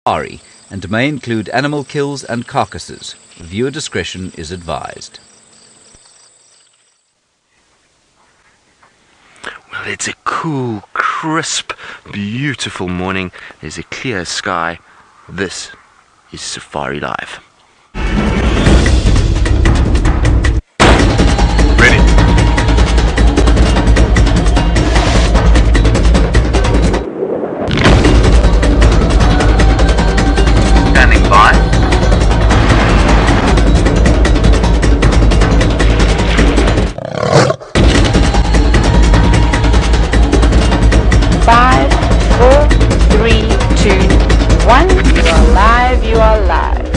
safari and may include animal kills and carcasses. Viewer discretion is advised. Well, it's a cool, crisp, beautiful morning. There's a clear sky. This is Safari Live. Ready? Standing by. Five, four, three, two, one. You are live, you are live.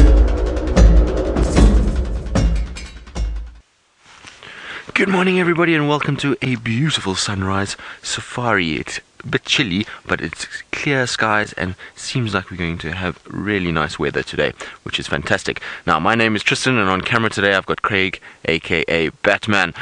Good morning, everybody, and welcome to a beautiful sunrise safari. It's a bit chilly, but it's clear skies and seems like we're going to have really nice weather today, which is fantastic. Now, my name is Tristan, and on camera today I've got Craig, aka Batman,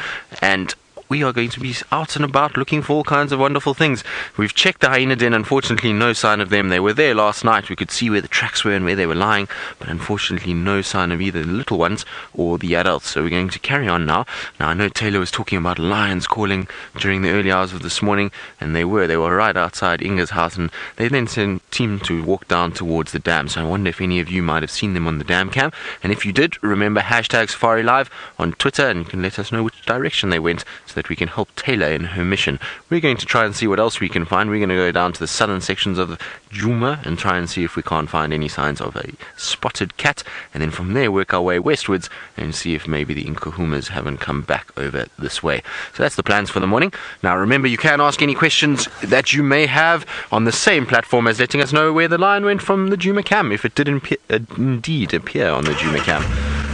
and we are going to be out and about looking for all kinds of wonderful things. We've checked the hyena den, unfortunately no sign of them. They were there last night. We could see where the tracks were and where they were lying, but unfortunately no sign of either the little ones or the adults. So we're going to carry on now. Now, I know Taylor was talking about lions calling during the early hours of this morning, and they were right outside Inga's house, and they then seemed to walk down towards the dam. So I wonder if any of you might have seen them on the dam cam, and if you did, remember hashtag Safari Live on Twitter, and you can let us know which direction they went so that we can help Taylor in her mission. We're going to try and see what else we can find. We're going to go down to the southern sections of Djuma and try and see if we can't find any signs of a spotted cat, and then from there work our way westwards and see if maybe the Nkuhumas haven't come back over this way. So that's the plans for the morning. Now remember, you can ask any questions that you may have on the same platform as letting us know where the lion went from the Djuma cam, if it did indeed appear on the Djuma cam.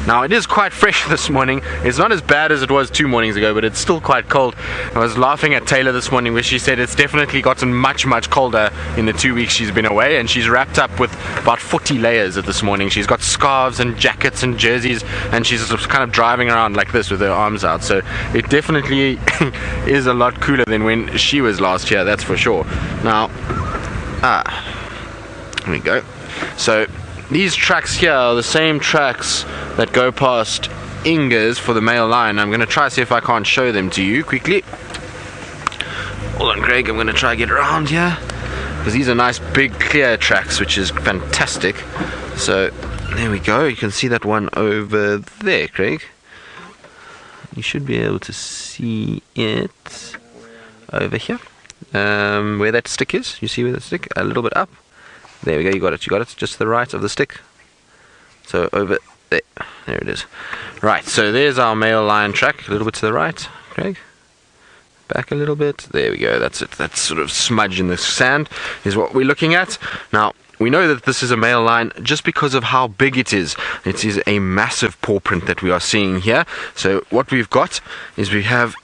Now, it is quite fresh this morning. It's not as bad as it was 2 mornings ago, but it's still quite cold. I was laughing at Taylor this morning where she said it's definitely gotten much, much colder in the 2 weeks she's been away, and she's wrapped up with about 40 layers this morning. She's got scarves and jackets and jerseys, and she's just kind of driving around like this with her arms out. So it definitely is a lot cooler than when she was last year, that's for sure. Now, here we go. So these tracks here are the same tracks that go past Inga's for the male lion. I'm going to try to see if I can't show them to you quickly. Hold on, Craig, I'm going to try to get around here, because these are nice big clear tracks, which is fantastic. So there we go. You can see that one over there, Craig. You should be able to see it over here, where that stick is. You see where the stick? A little bit up. There we go, you got it, just to the right of the stick. So over there, there it is. Right, so there's our male lion track, a little bit to the right, Craig. Back a little bit, there we go, that's it. That sort of smudge in the sand is what we're looking at. Now, we know that this is a male lion just because of how big it is. It is a massive paw print that we are seeing here. So what we've got is we have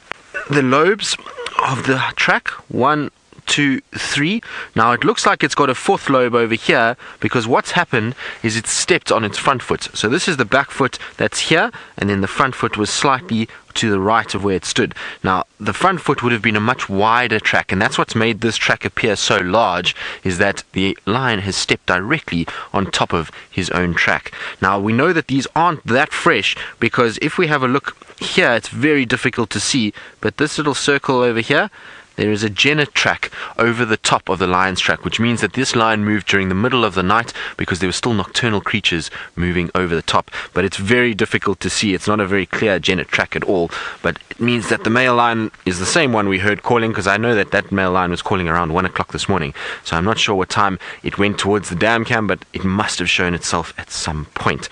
the lobes of the track, 1, 2, 3. Now it looks like it's got a 4th lobe over here, because what's happened is it's stepped on its front foot. So this is the back foot that's here, and then the front foot was slightly to the right of where it stood. Now the front foot would have been a much wider track, and that's what's made this track appear so large, is that the lion has stepped directly on top of his own track. Now we know that these aren't that fresh, because if we have a look here, it's very difficult to see, but this little circle over here, there is a genet track over the top of the lion's track, which means that this lion moved during the middle of the night because there were still nocturnal creatures moving over the top. But it's very difficult to see. It's not a very clear genet track at all. But it means that the male lion is the same one we heard calling, because I know that that male lion was calling around 1 o'clock this morning. So I'm not sure what time it went towards the dam cam, but it must have shown itself at some point.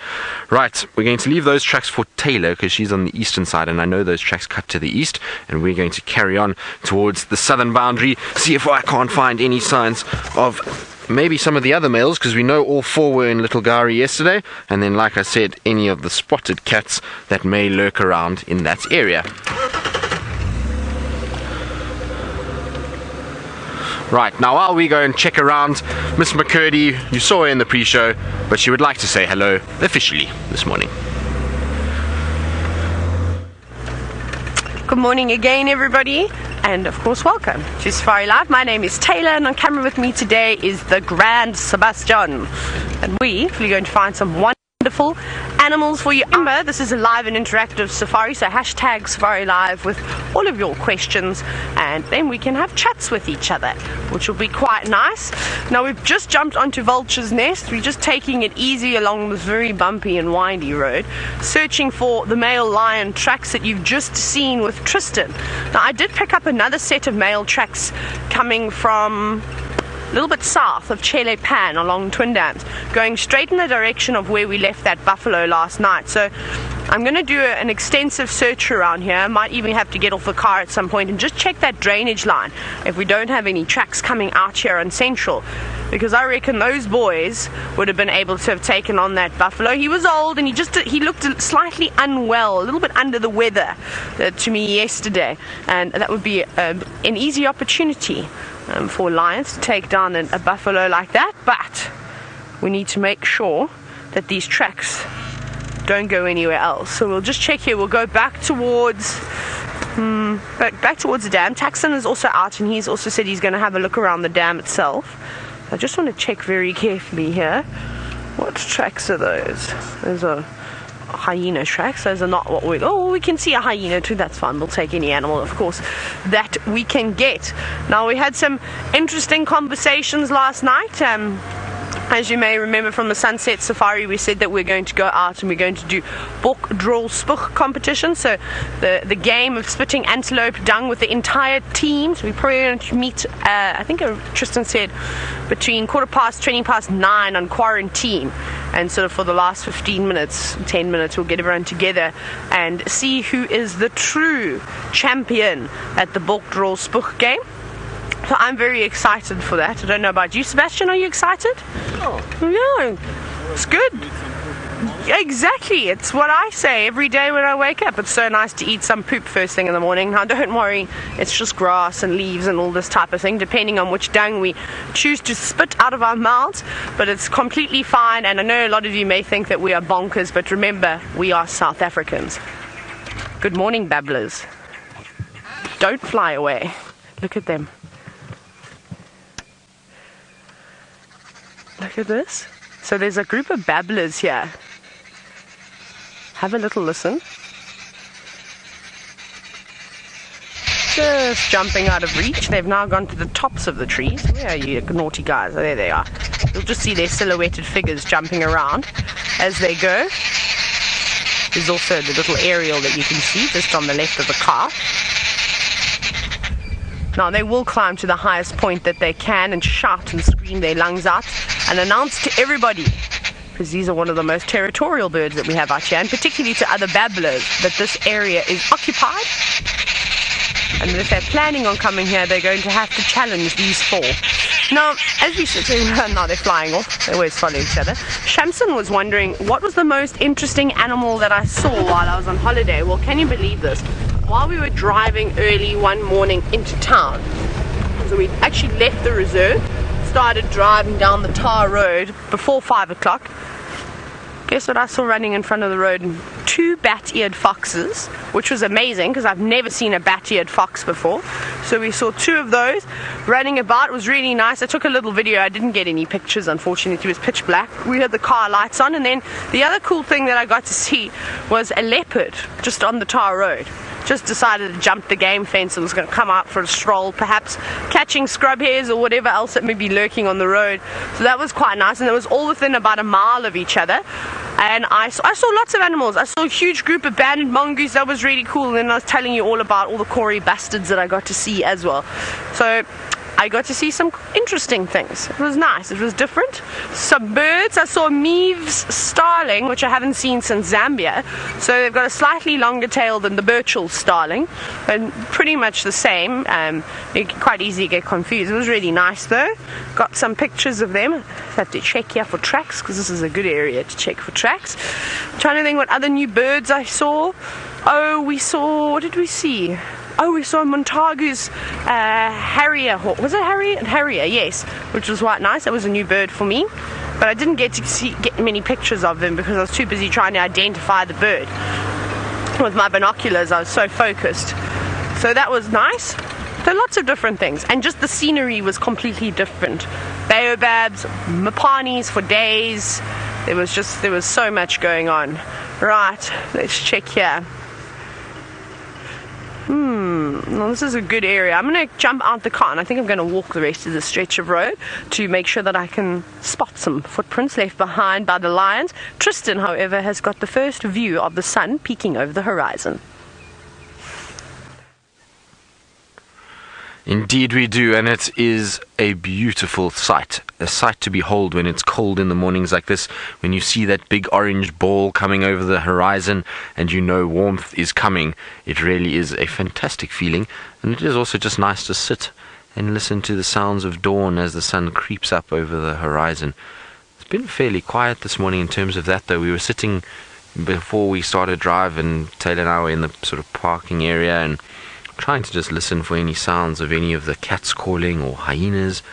Right, we're going to leave those tracks for Taylor because she's on the eastern side, and I know those tracks cut to the east, and we're going to carry on towards the southern boundary, see if I can't find any signs of maybe some of the other males, because we know all 4 were in Little Gari yesterday, and then, like I said, any of the spotted cats that may lurk around in that area. Right, now while we go and check around, Miss McCurdy, you saw her in the pre-show, but she would like to say hello officially this morning. Good morning again, everybody. and of course welcome to Safari Live. My name is Taylor, and on camera with me today is the Grand Sebastian, and we're going to find some wonderful animals for you. Remember, this is a live and interactive safari, so hashtag Safari Live with all of your questions, and then we can have chats with each other, which will be quite nice. Now, we've just jumped onto Vulture's Nest. We're just taking it easy along this very bumpy and windy road, searching for the male lion tracks that you've just seen with Tristan. Now, I did pick up another set of male tracks coming from a little bit south of Chele Pan along Twin Dams, going straight in the direction of where we left that buffalo last night. So I'm going to do an extensive search around here. I might even have to get off the car at some point and just check that drainage line if we don't have any tracks coming out here on Central, because I reckon those boys would have been able to have taken on that buffalo. He was old and he looked slightly unwell, a little bit under the weather to me yesterday, and that would be an easy opportunity for lions to take down a buffalo like that. But we need to make sure that these tracks don't go anywhere else. So we'll just check here. We'll go back towards back towards the dam. Taxon is also out, and he's also said he's going to have a look around the dam itself. I just want to check very carefully here. What tracks are those? Those are hyena tracks. Those are not what we can see a hyena too. That's fine. We'll take any animal, of course, that we can get. Now, we had some interesting conversations last night. As you may remember from the Sunset Safari, we said that we're going to go out and we're going to do bok drol spuk competition. So the game of spitting antelope dung with the entire team. So we're probably going to meet, I think Tristan said, between 9:15 on quarantine. And sort of for the last 15 minutes, 10 minutes, we'll get everyone together and see who is the true champion at the bok drol spuk game. So I'm very excited for that. I don't know about you, Sebastian. Are you excited? Yeah, it's good. Exactly. It's what I say every day when I wake up. It's so nice to eat some poop first thing in the morning. Now, don't worry. It's just grass and leaves and all this type of thing, depending on which dung we choose to spit out of our mouths. But it's completely fine. And I know a lot of you may think that we are bonkers, but remember, we are South Africans. Good morning, babblers. Don't fly away. Look at them. Look at this. So there's a group of babblers here. Have a little listen. Just jumping out of reach. They've now gone to the tops of the trees. Where are you naughty guys? There they are. You'll just see their silhouetted figures jumping around as they go. There's also the little aerial that you can see just on the left of the car. Now, they will climb to the highest point that they can and shout and scream their lungs out and announce to everybody, because these are one of the most territorial birds that we have out here, and particularly to other babblers, that this area is occupied, and if they're planning on coming here, they're going to have to challenge these four. Now, as we sit here, now they're flying off. They always follow each other. Shamson was wondering, what was the most interesting animal that I saw while I was on holiday? Well, can you believe this? While we were driving early one morning into town, so we actually left the reserve, started driving down the tar road before 5 o'clock. Guess what I saw running in front of the road? 2 bat-eared foxes, which was amazing because I've never seen a bat-eared fox before. So we saw 2 of those running about. It was really nice. I took a little video. I didn't get any pictures, unfortunately. It was pitch black. We had the car lights on, and then the other cool thing that I got to see was a leopard just on the tar road. Just decided to jump the game fence and was going to come out for a stroll, perhaps catching scrub hares or whatever else that may be lurking on the road. So that was quite nice, and it was all within about a mile of each other. And I saw lots of animals. I saw a huge group of banded mongoose. That was really cool. And then I was telling you all about all the Corey bastards that I got to see as well. So I got to see some interesting things. It was nice. It was different. Some birds. I saw Meaves starling, which I haven't seen since Zambia. So they've got a slightly longer tail than the Burchell starling, and pretty much the same. You can quite easily get confused. It was really nice though. Got some pictures of them. Have to check here for tracks, because this is a good area to check for tracks. I'm trying to think what other new birds I saw. Oh, we saw, what did we see? Oh, we saw Montagu's harrier hawk. Was it harrier? Harrier, yes, which was quite nice. That was a new bird for me, but I didn't get to get many pictures of them because I was too busy trying to identify the bird. With my binoculars, I was so focused. So that was nice. So lots of different things, and just the scenery was completely different. Baobabs, mapanis for days. There was so much going on. Right, let's check here. Well, this is a good area. I'm going to jump out the car, and I think I'm going to walk the rest of the stretch of road to make sure that I can spot some footprints left behind by the lions. Tristan, however, has got the first view of the sun peeking over the horizon. Indeed we do, and it is a beautiful sight. A sight to behold when it's cold in the mornings like this, when you see that big orange ball coming over the horizon and you know warmth is coming. It really is a fantastic feeling, and it is also just nice to sit and listen to the sounds of dawn as the sun creeps up over the horizon. It's been fairly quiet this morning in terms of that, though. We were sitting before we started drive, and Taylor and I were in the sort of parking area and trying to just listen for any sounds of any of the cats calling or hyenas,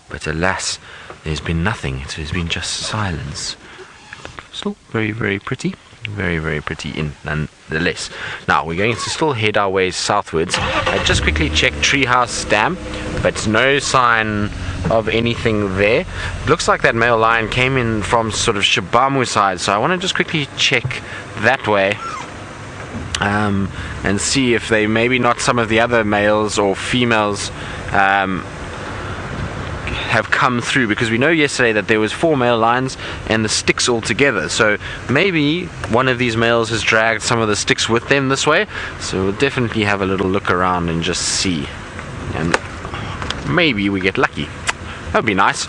but alas, there's been nothing. It has been just silence. Still very, very pretty. Very, very pretty nonetheless. Now, we're going to still head our way southwards. I just quickly checked Treehouse Dam, but no sign of anything there. Looks like that male lion came in from sort of Shabamu side, so I want to just quickly check that way. And see if they maybe not some of the other males or females have come through, because we know yesterday that there was 4 male lions and the sticks all together, so maybe one of these males has dragged some of the sticks with them this way. So we'll definitely have a little look around and just see, and maybe we get lucky. That would be nice.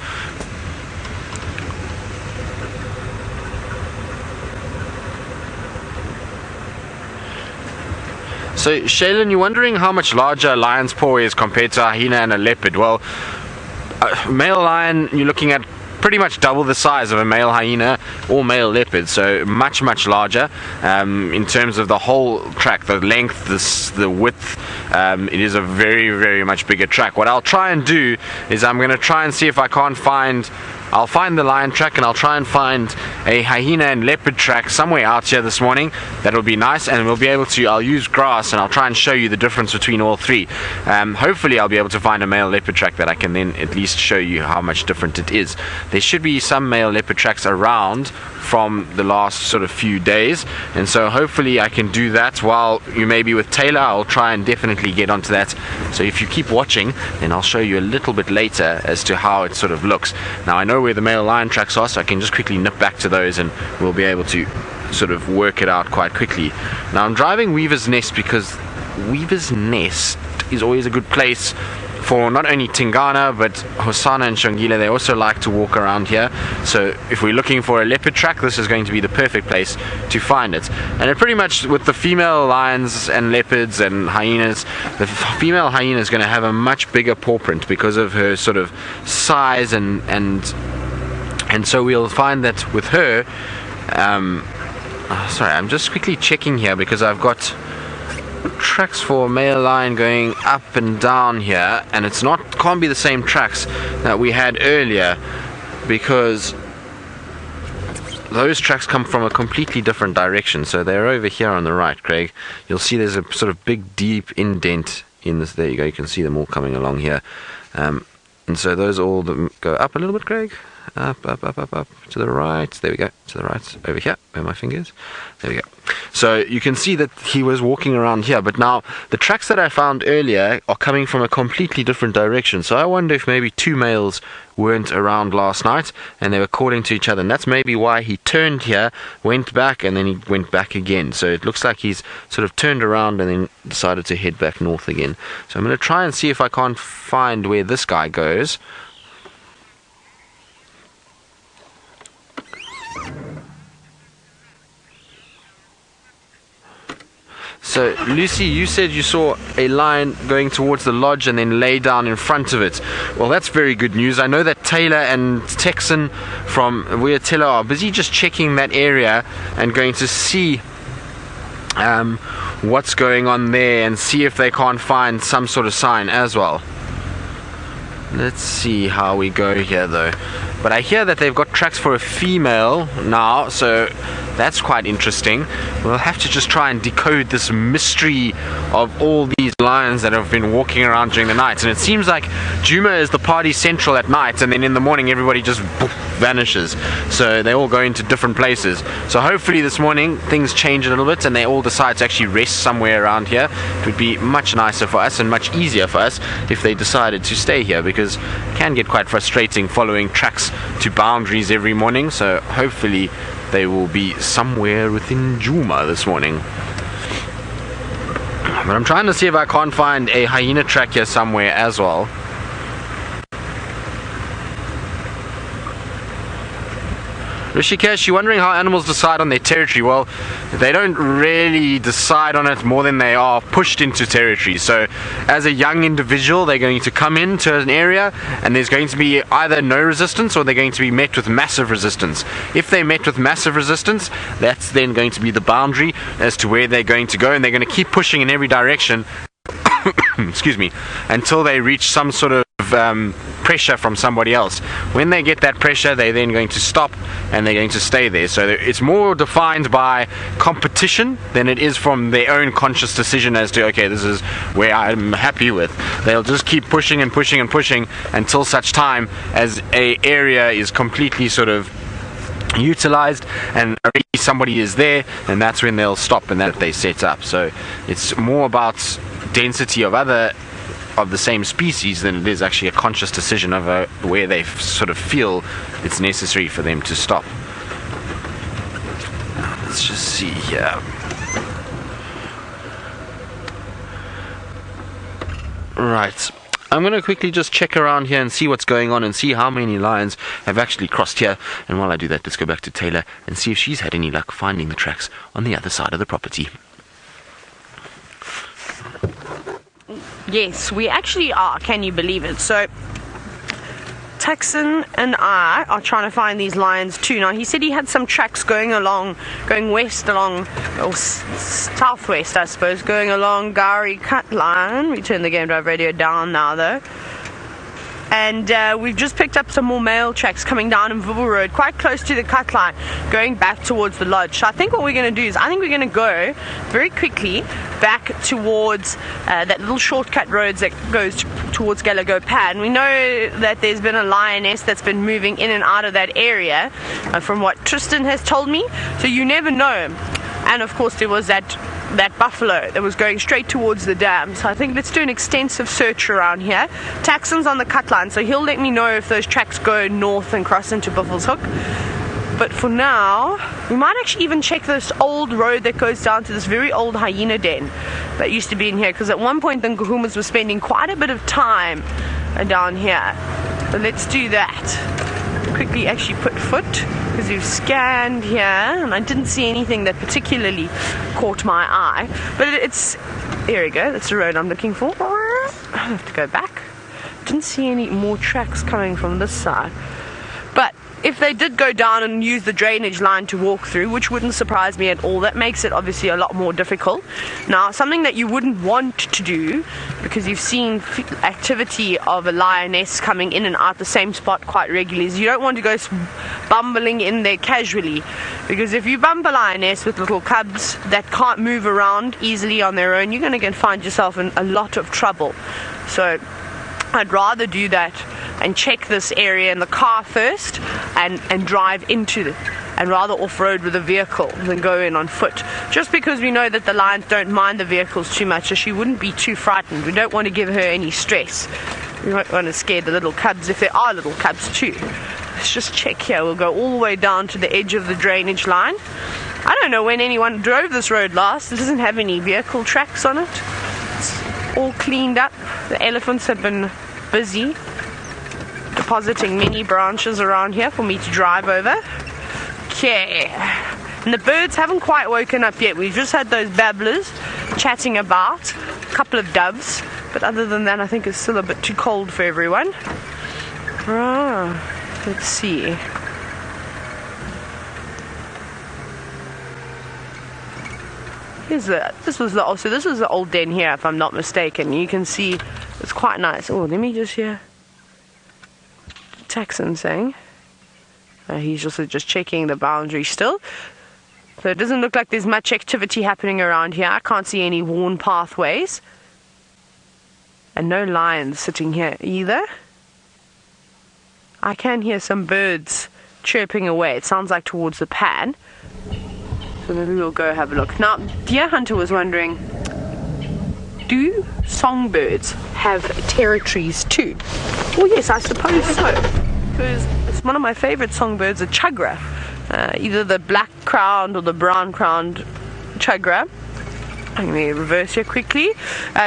So, Shaylin, you're wondering how much larger a lion's paw is compared to a hyena and a leopard. Well, a male lion, you're looking at pretty much double the size of a male hyena or male leopard, so much, much larger in terms of the whole track, the length, the width. It is a very, very much bigger track. What I'll try and do is I'm going to try and see if I can't find... I'll find the lion track, and I'll try and find a hyena and leopard track somewhere out here this morning. That'll be nice, and we'll be able to, I'll use grass and I'll try and show you the difference between all three. Hopefully I'll be able to find a male leopard track that I can then at least show you how much different it is. There should be some male leopard tracks around from the last sort of few days, and so hopefully I can do that while you may be with Taylor. I'll try and definitely get onto that, so if you keep watching, then I'll show you a little bit later as to how it sort of looks. Now I know where the male lion tracks are, so I can just quickly nip back to those and we'll be able to sort of work it out quite quickly. Now I'm driving Weaver's Nest because Weaver's Nest is always a good place for not only Tingana but Hosana and Shongile. They also like to walk around here, so if we're looking for a leopard track, this is going to be the perfect place to find it. And it pretty much, with the female lions and leopards and hyenas, the female hyena is going to have a much bigger paw print because of her sort of size, and so we'll find that with her. Sorry, I'm just quickly checking here because I've got tracks for male lion going up and down here, and can't be the same tracks that we had earlier, because those tracks come from a completely different direction. So they're over here on the right, Craig. You'll see there's a sort of big deep indent in this. There you go, you can see them all coming along here, and so those all go up a little bit, Craig. Up, to the right. There we go, to the right, over here, where my finger is. There we go. So you can see that he was walking around here, but now the tracks that I found earlier are coming from a completely different direction. So I wonder if maybe 2 males weren't around last night and they were calling to each other, and that's maybe why he turned here, went back, and then he went back again. So it looks like he's sort of turned around and then decided to head back north again. So I'm going to try and see if I can't find where this guy goes. So, Lucy, you said you saw a lion going towards the lodge and then lay down in front of it. Well, that's very good news. I know that Taylor and Texan from WildEarthTV are busy just checking that area and going to see what's going on there and see if they can't find some sort of sign as well. Let's see how we go here though. But I hear that they've got tracks for a female now, so that's quite interesting. We'll have to just try and decode this mystery of all these lions that have been walking around during the night. And it seems like Djuma is the party central at night, and then in the morning everybody just vanishes. So they all go into different places. So hopefully this morning things change a little bit and they all decide to actually rest somewhere around here. It would be much nicer for us and much easier for us if they decided to stay here, because it can get quite frustrating following tracks to boundaries every morning. So hopefully they will be somewhere within Djuma this morning. But I'm trying to see if I can't find a hyena track here somewhere as well. Rishikesh, you're wondering how animals decide on their territory. Well, they don't really decide on it more than they are pushed into territory. So as a young individual, they're going to come into an area and there's going to be either no resistance or they're going to be met with massive resistance. If they're met with massive resistance, that's then going to be the boundary as to where they're going to go, and they're going to keep pushing in every direction excuse me, until they reach some sort of pressure from somebody else. When they get that pressure, they're then going to stop and they're going to stay there. So it's more defined by competition than it is from their own conscious decision as to, okay, this is where I'm happy with. They'll just keep pushing and pushing and pushing until such time as a area is completely sort of utilized and already somebody is there, and that's when they'll stop and that they set up. So it's more about density of the same species than it is actually a conscious decision of where they sort of feel it's necessary for them to stop. Let's just see here. Right, I'm going to quickly just check around here and see what's going on and see how many lions have actually crossed here. And while I do that, let's go back to Taylor and see if she's had any luck finding the tracks on the other side of the property. Yes, we actually are. Can you believe it? So Texan and I are trying to find these lions too. Now he said he had some tracks going west along, or southwest I suppose, going along Gari Cut Line. We turn the Game Drive radio down now though. And we've just picked up some more male tracks coming down in Vubu Road, quite close to the cut line, going back towards the lodge. So I think what we're going to do is, I think we're going to go very quickly back towards that little shortcut roads that goes towards Galago Pad. And we know that there's been a lioness that's been moving in and out of that area, from what Tristan has told me. So you never know. And of course there was that buffalo that was going straight towards the dam. So I think let's do an extensive search around here. Taxon's on the cut line, so he'll let me know if those tracks go north and cross into Buffalo's Hook. But for now, we might actually even check this old road that goes down to this very old hyena den that used to be in here, because at one point the Nkuhumas were spending quite a bit of time down here. So let's do that. Quickly actually put foot, because we've scanned here and I didn't see anything that particularly caught my eye. But it's, here we go, that's the road I'm looking for. I have to go back. Didn't see any more tracks coming from this side. But if they did go down and use the drainage line to walk through, which wouldn't surprise me at all, that makes it obviously a lot more difficult. Now, something that you wouldn't want to do, because you've seen activity of a lioness coming in and out the same spot quite regularly, is you don't want to go bumbling in there casually, because if you bump a lioness with little cubs that can't move around easily on their own, you're going to find yourself in a lot of trouble. So I'd rather do that and check this area in the car first and drive into it, and rather off-road with a vehicle than go in on foot, just because we know that the lions don't mind the vehicles too much, so she wouldn't be too frightened. We don't want to give her any stress. We don't want to scare the little cubs, if there are little cubs too. Let's just check here. We'll go all the way down to the edge of the drainage line. I don't know when anyone drove this road last. It doesn't have any vehicle tracks on it. It's all cleaned up. The elephants have been busy depositing many branches around here for me to drive over. Okay, and the birds haven't quite woken up yet. We've just had those babblers chatting about, a couple of doves, but other than that I think it's still a bit too cold for everyone. Let's see. This was the old den here, if I'm not mistaken. You can see it's quite nice. Oh, let me just hear. Taxon saying? He's also just checking the boundary still. So it doesn't look like there's much activity happening around here. I can't see any worn pathways. And no lions sitting here either. I can hear some birds chirping away. It sounds like towards the pan. So maybe we'll go have a look. Now, Deer Hunter was wondering, do songbirds have territories too? Well, yes, I suppose so. Because it's one of my favorite songbirds, a chugra. Either the black-crowned or the brown-crowned chugra. I'm going to reverse here quickly.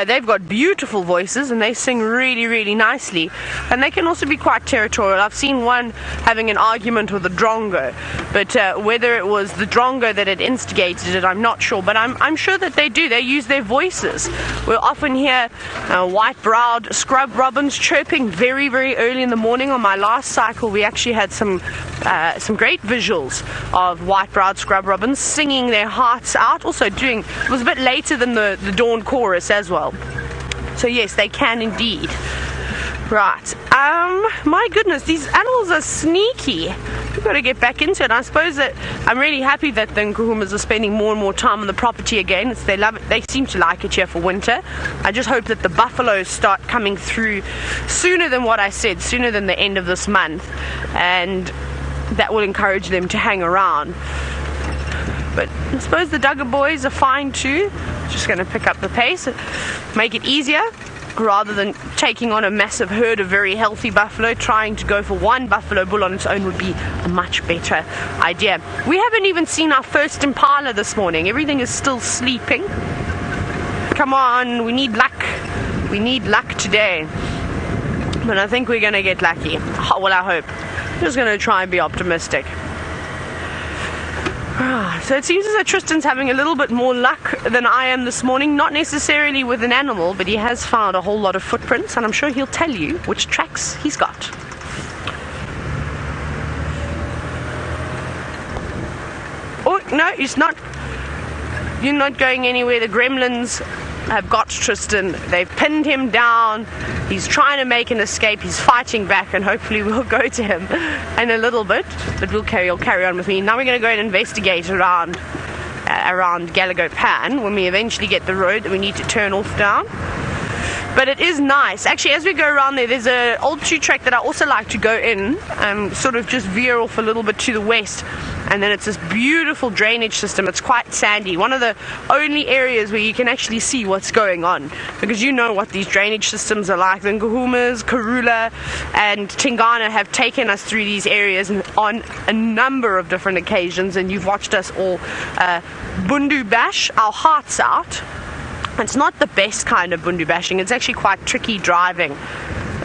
They've got beautiful voices and they sing really, really nicely. And they can also be quite territorial. I've seen one having an argument with a drongo. But whether it was the drongo that had instigated it, I'm not sure. But I'm sure that they do. They use their voices. We'll often hear white-browed scrub robins chirping very, very early in the morning. On my last cycle, we actually had some great visuals of white-browed scrub robins singing their hearts out. Also doing, it was a bit later than the dawn chorus as well. So yes, they can indeed. Right. My goodness, these animals are sneaky. We've got to get back into it. I suppose that I'm really happy that the Nkuhumas are spending more and more time on the property again. They love it. They seem to like it here for winter. I just hope that the buffaloes start coming through sooner than what I said, sooner than the end of this month, and that will encourage them to hang around. But I suppose the Duggar boys are fine too. Just going to pick up the pace, make it easier, rather than taking on a massive herd of very healthy buffalo. Trying to go for one buffalo bull on its own would be a much better idea. We haven't even seen our first Impala this morning. Everything is still sleeping. Come on, we need luck. We need luck today. But I think we're going to get lucky. Well, I hope. I'm just going to try and be optimistic. So it seems as though Tristan's having a little bit more luck than I am this morning. Not necessarily with an animal, but he has found a whole lot of footprints, and I'm sure he'll tell you which tracks he's got. Oh, no, he's not. You're not going anywhere. The gremlins have got Tristan. They've pinned him down. He's trying to make an escape. He's fighting back, and hopefully we'll go to him in a little bit. But we'll carry on with me. Now we're going to go and investigate around Galago Pan when we eventually get the road that we need to turn off down. But it is nice. Actually, as we go around there's an old 2-track that I also like to go in and sort of just veer off a little bit to the west. And then it's this beautiful drainage system. It's quite sandy. One of the only areas where you can actually see what's going on. Because you know what these drainage systems are like. The Nkuhumas, Karula, and Tingana have taken us through these areas on a number of different occasions. And you've watched us all bundu bash our hearts out. It's not the best kind of bundu bashing. It's actually quite tricky driving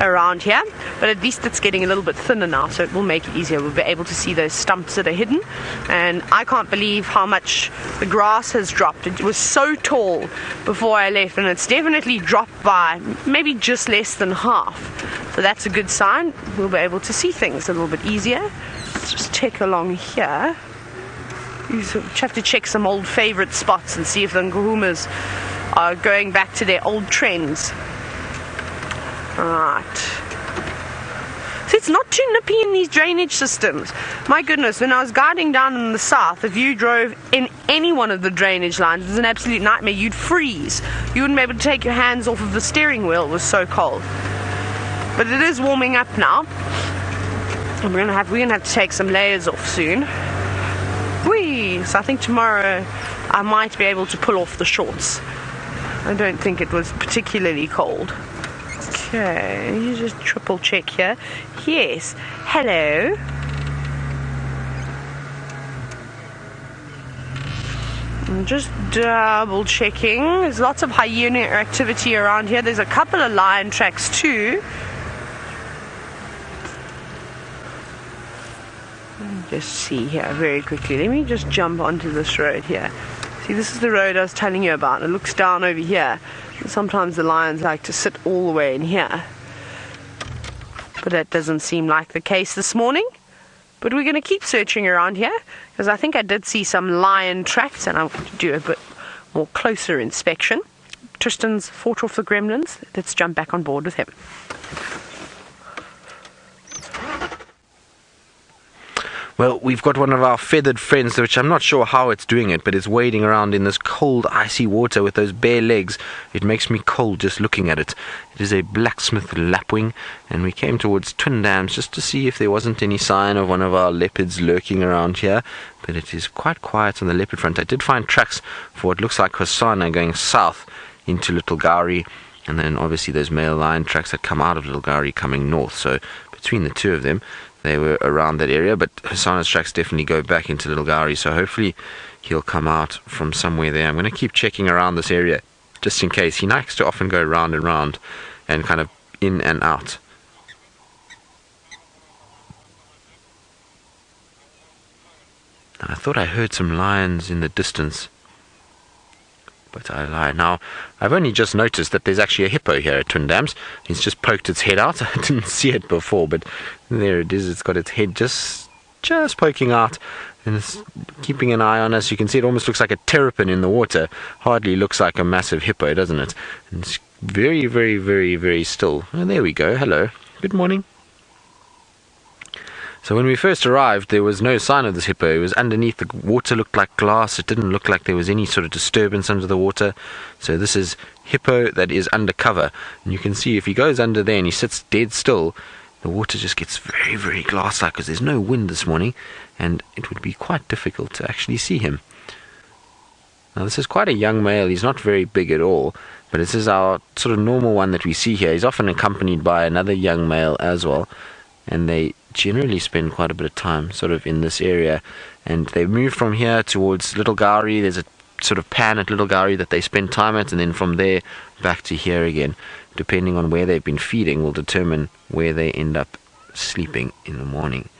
around here, but at least it's getting a little bit thinner now, so it will make it easier. We'll be able to see those stumps that are hidden, and I can't believe how much the grass has dropped. It was so tall before I left, and it's definitely dropped by maybe just less than half, so that's a good sign. We'll be able to see things a little bit easier. Let's just take along here. You have to check some old favorite spots and see if the Nkuhumas are going back to their old trends. Right. So it's not too nippy in these drainage systems. My goodness, when I was guiding down in the south, if you drove in any one of the drainage lines, it was an absolute nightmare. You'd freeze. You wouldn't be able to take your hands off of the steering wheel. It was so cold. But it is warming up now. And we're gonna have to take some layers off soon. Whee! So I think tomorrow I might be able to pull off the shorts. I don't think it was particularly cold. Okay, you just triple check here. Yes, hello. I'm just double checking. There's lots of hyena activity around here. There's a couple of lion tracks too. Just see here very quickly. Let me just jump onto this road here. See, this is the road I was telling you about. It looks down over here. Sometimes the lions like to sit all the way in here. But that doesn't seem like the case this morning. But we're going to keep searching around here, because I think I did see some lion tracks, and I want to do a bit more closer inspection. Tristan's fought off the gremlins. Let's jump back on board with him. Well, we've got one of our feathered friends, which I'm not sure how it's doing it, but it's wading around in this cold, icy water with those bare legs. It makes me cold just looking at it. It is a blacksmith lapwing, and we came towards Twin Dams just to see if there wasn't any sign of one of our leopards lurking around here, but it is quite quiet on the leopard front. I did find tracks for what looks like Hosanna going south into Little Gowrie, and then obviously those male lion tracks that come out of Little Gowrie coming north. So between the two of them, they were around that area, but Hosanna's tracks definitely go back into Little Gowrie, so hopefully he'll come out from somewhere there. I'm going to keep checking around this area just in case. He likes to often go round and round and kind of in and out. I thought I heard some lions in the distance, but I lied. Now, I've only just noticed that there's actually a hippo here at Twin Dams. He's just poked its head out. I didn't see it before, but there it is. It's got its head just poking out, and it's keeping an eye on us. You can see it almost looks like a terrapin in the water. Hardly looks like a massive hippo, doesn't it? And it's very, very, very, very still. Oh, there we go. Hello. Good morning. So when we first arrived, there was no sign of this hippo. It was underneath. The water looked like glass. It didn't look like there was any sort of disturbance under the water. So this is hippo that is undercover. And you can see if he goes under there and he sits dead still, the water just gets very, very glass-like because there's no wind this morning, and it would be quite difficult to actually see him. Now this is quite a young male. He's not very big at all, but this is our sort of normal one that we see here. He's often accompanied by another young male as well, and they generally spend quite a bit of time sort of in this area, and they move from here towards Little Gowrie. There's a sort of pan at Little Gowrie that they spend time at, and then from there back to here again. Depending on where they've been feeding will determine where they end up sleeping in the morning.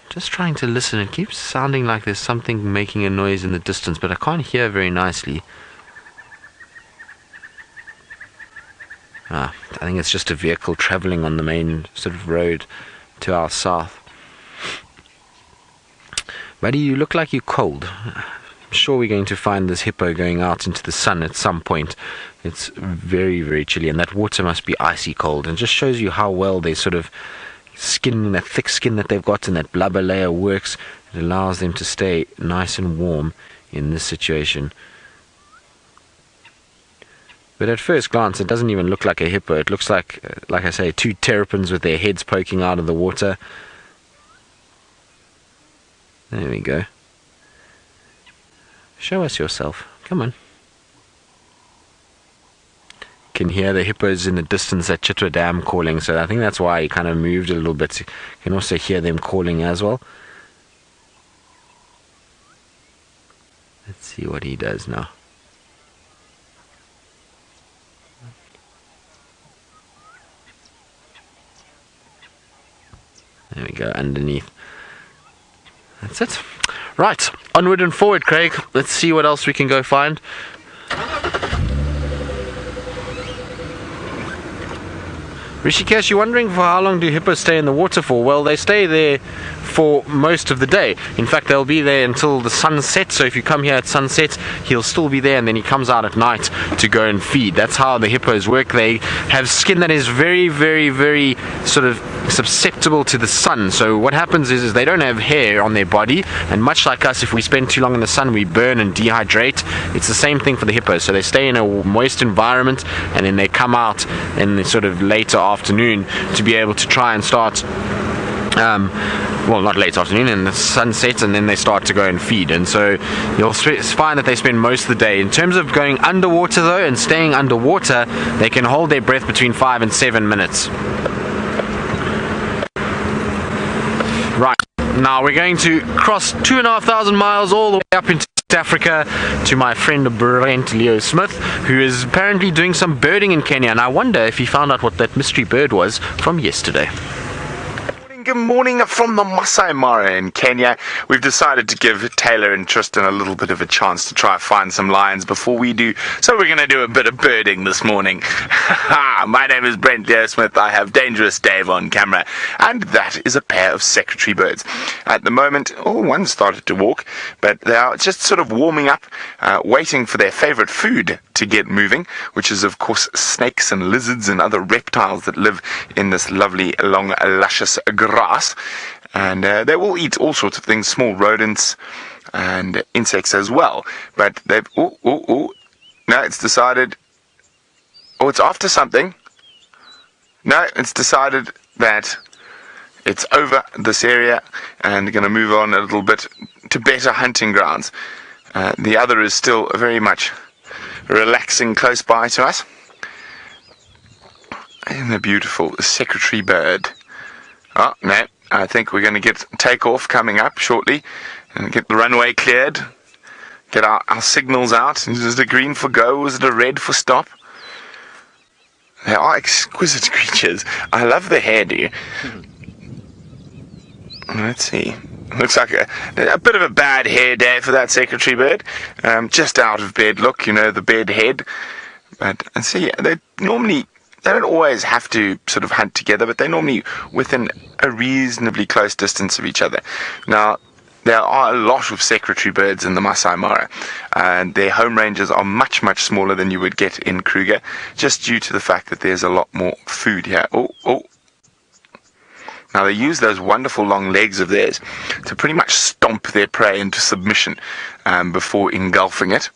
Just trying to listen. It keeps sounding like there's something making a noise in the distance, but I can't hear very nicely. I think it's just a vehicle traveling on the main sort of road to our south. Buddy, you look like you're cold. I'm sure we're going to find this hippo going out into the sun at some point. It's very, very chilly, and that water must be icy cold, and just shows you how well they sort of skin, that thick skin that they've got, and that blubber layer works. It allows them to stay nice and warm in this situation. But at first glance, it doesn't even look like a hippo. It looks like I say, two terrapins with their heads poking out of the water. There we go. Show us yourself. Come on. Can hear the hippos in the distance at Chitwa Dam calling, so I think that's why he kind of moved a little bit. You can also hear them calling as well. Let's see what he does now. There we go, underneath. That's it. Right, onward and forward, Craig. Let's see what else we can go find. Rishikesh, you're wondering for how long do hippos stay in the water for? Well, they stay there for most of the day. In fact, they'll be there until the sun sets. So if you come here at sunset, he'll still be there, and then he comes out at night to go and feed. That's how the hippos work. They have skin that is very, very, very sort of susceptible to the sun. So what happens is they don't have hair on their body, and much like us, if we spend too long in the sun, we burn and dehydrate. It's the same thing for the hippos. So they stay in a moist environment, and then they come out in the sort of later afternoon to be able to try and start well, not late afternoon, and the sun sets, and then they start to go and feed. And so you'll find that they spend most of the day. In terms of going underwater though, and staying underwater, they can hold their breath between 5 and 7 minutes. Right, now we're going to cross 2,500 miles all the way up into Africa to my friend Brent Leo Smith, who is apparently doing some birding in Kenya, and I wonder if he found out what that mystery bird was from yesterday. Good morning from the Masai Mara in Kenya. We've decided to give Taylor and Tristan a little bit of a chance to try find some lions before we do. So we're going to do a bit of birding this morning. My name is Brent Smith. I have Dangerous Dave on camera. And that is a pair of secretary birds. At the moment, one started to walk, but they are just sort of warming up, waiting for their favorite food to get moving, which is of course snakes and lizards and other reptiles that live in this lovely long luscious grass. And they will eat all sorts of things, small rodents and insects as well. But they've no, it's decided, it's after something. No, it's decided that it's over this area and going to move on a little bit to better hunting grounds. The other is still very much relaxing close by to us. And the beautiful secretary bird. Oh, no, I think we're going to get takeoff coming up shortly and get the runway cleared. Get our signals out. Is it a green for go? Is it a red for stop? They are exquisite creatures. I love the hairdo. Let's see. Looks like a bit of a bad hair day for that secretary bird. Just out of bed look, the bed head. But see, they don't always have to sort of hunt together, but they're normally within a reasonably close distance of each other. Now, there are a lot of secretary birds in the Masai Mara, and their home ranges are much, much smaller than you would get in Kruger, just due to the fact that there's a lot more food here. Now, they use those wonderful long legs of theirs to pretty much stomp their prey into submission before engulfing it.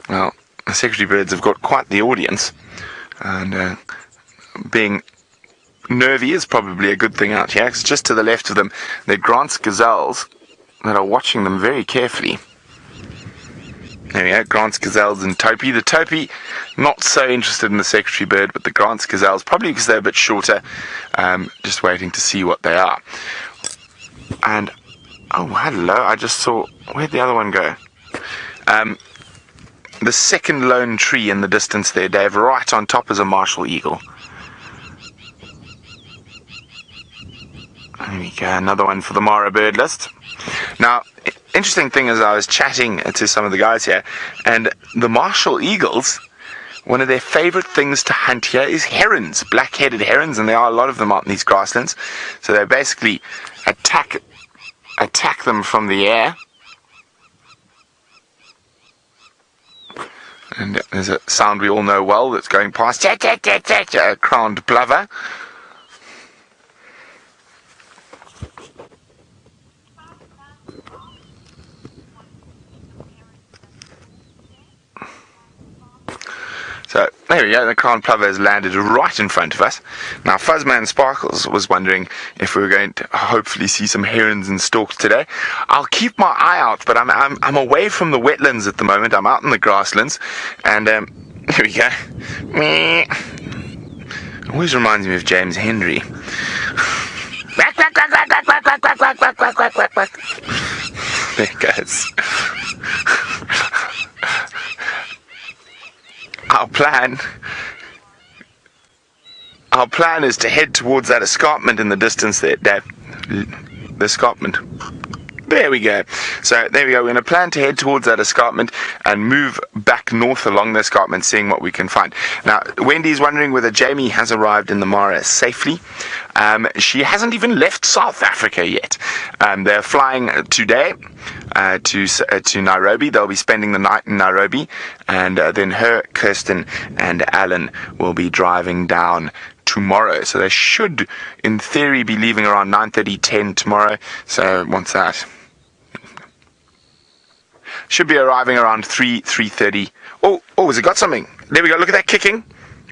Well, the secretary birds have got quite the audience, and being nervy is probably a good thing out here, because just to the left of them, they're Grant's gazelles that are watching them very carefully. There we go, Grant's gazelles and Topi. The Topi, not so interested in the secretary bird, but the Grant's gazelles, probably because they're a bit shorter, just waiting to see what they are. And, oh, hello, I just saw, where'd the other one go? The second lone tree in the distance there, Dave, right on top is a martial eagle. There we go, another one for the Mara bird list. Now, interesting thing is I was chatting to some of the guys here, and the martial eagles, one of their favorite things to hunt here is herons, black-headed herons, and there are a lot of them out in these grasslands. So they basically attack them from the air. And there's a sound we all know well that's going past, a crowned plover. So, there we go, the crowned plover has landed right in front of us. Now, Fuzzman Sparkles was wondering if we were going to hopefully see some herons and storks today. I'll keep my eye out, but I'm away from the wetlands at the moment. I'm out in the grasslands, and here we go. It always reminds me of James Henry. There it goes. Our plan is to head towards that escarpment in the distance there, Dad. The escarpment. There we go. So there we go. We're going to plan to head towards that escarpment and move back north along the escarpment, seeing what we can find. Now, Wendy's wondering whether Jamie has arrived in the Mara safely. She hasn't even left South Africa yet. They're flying today to Nairobi. They'll be spending the night in Nairobi, and then her, Kirsten, and Alan will be driving down tomorrow. So they should, in theory, be leaving around 9:30, 10 tomorrow. So once that, should be arriving around 3:30. Oh, has it got something? There we go. Look at that kicking.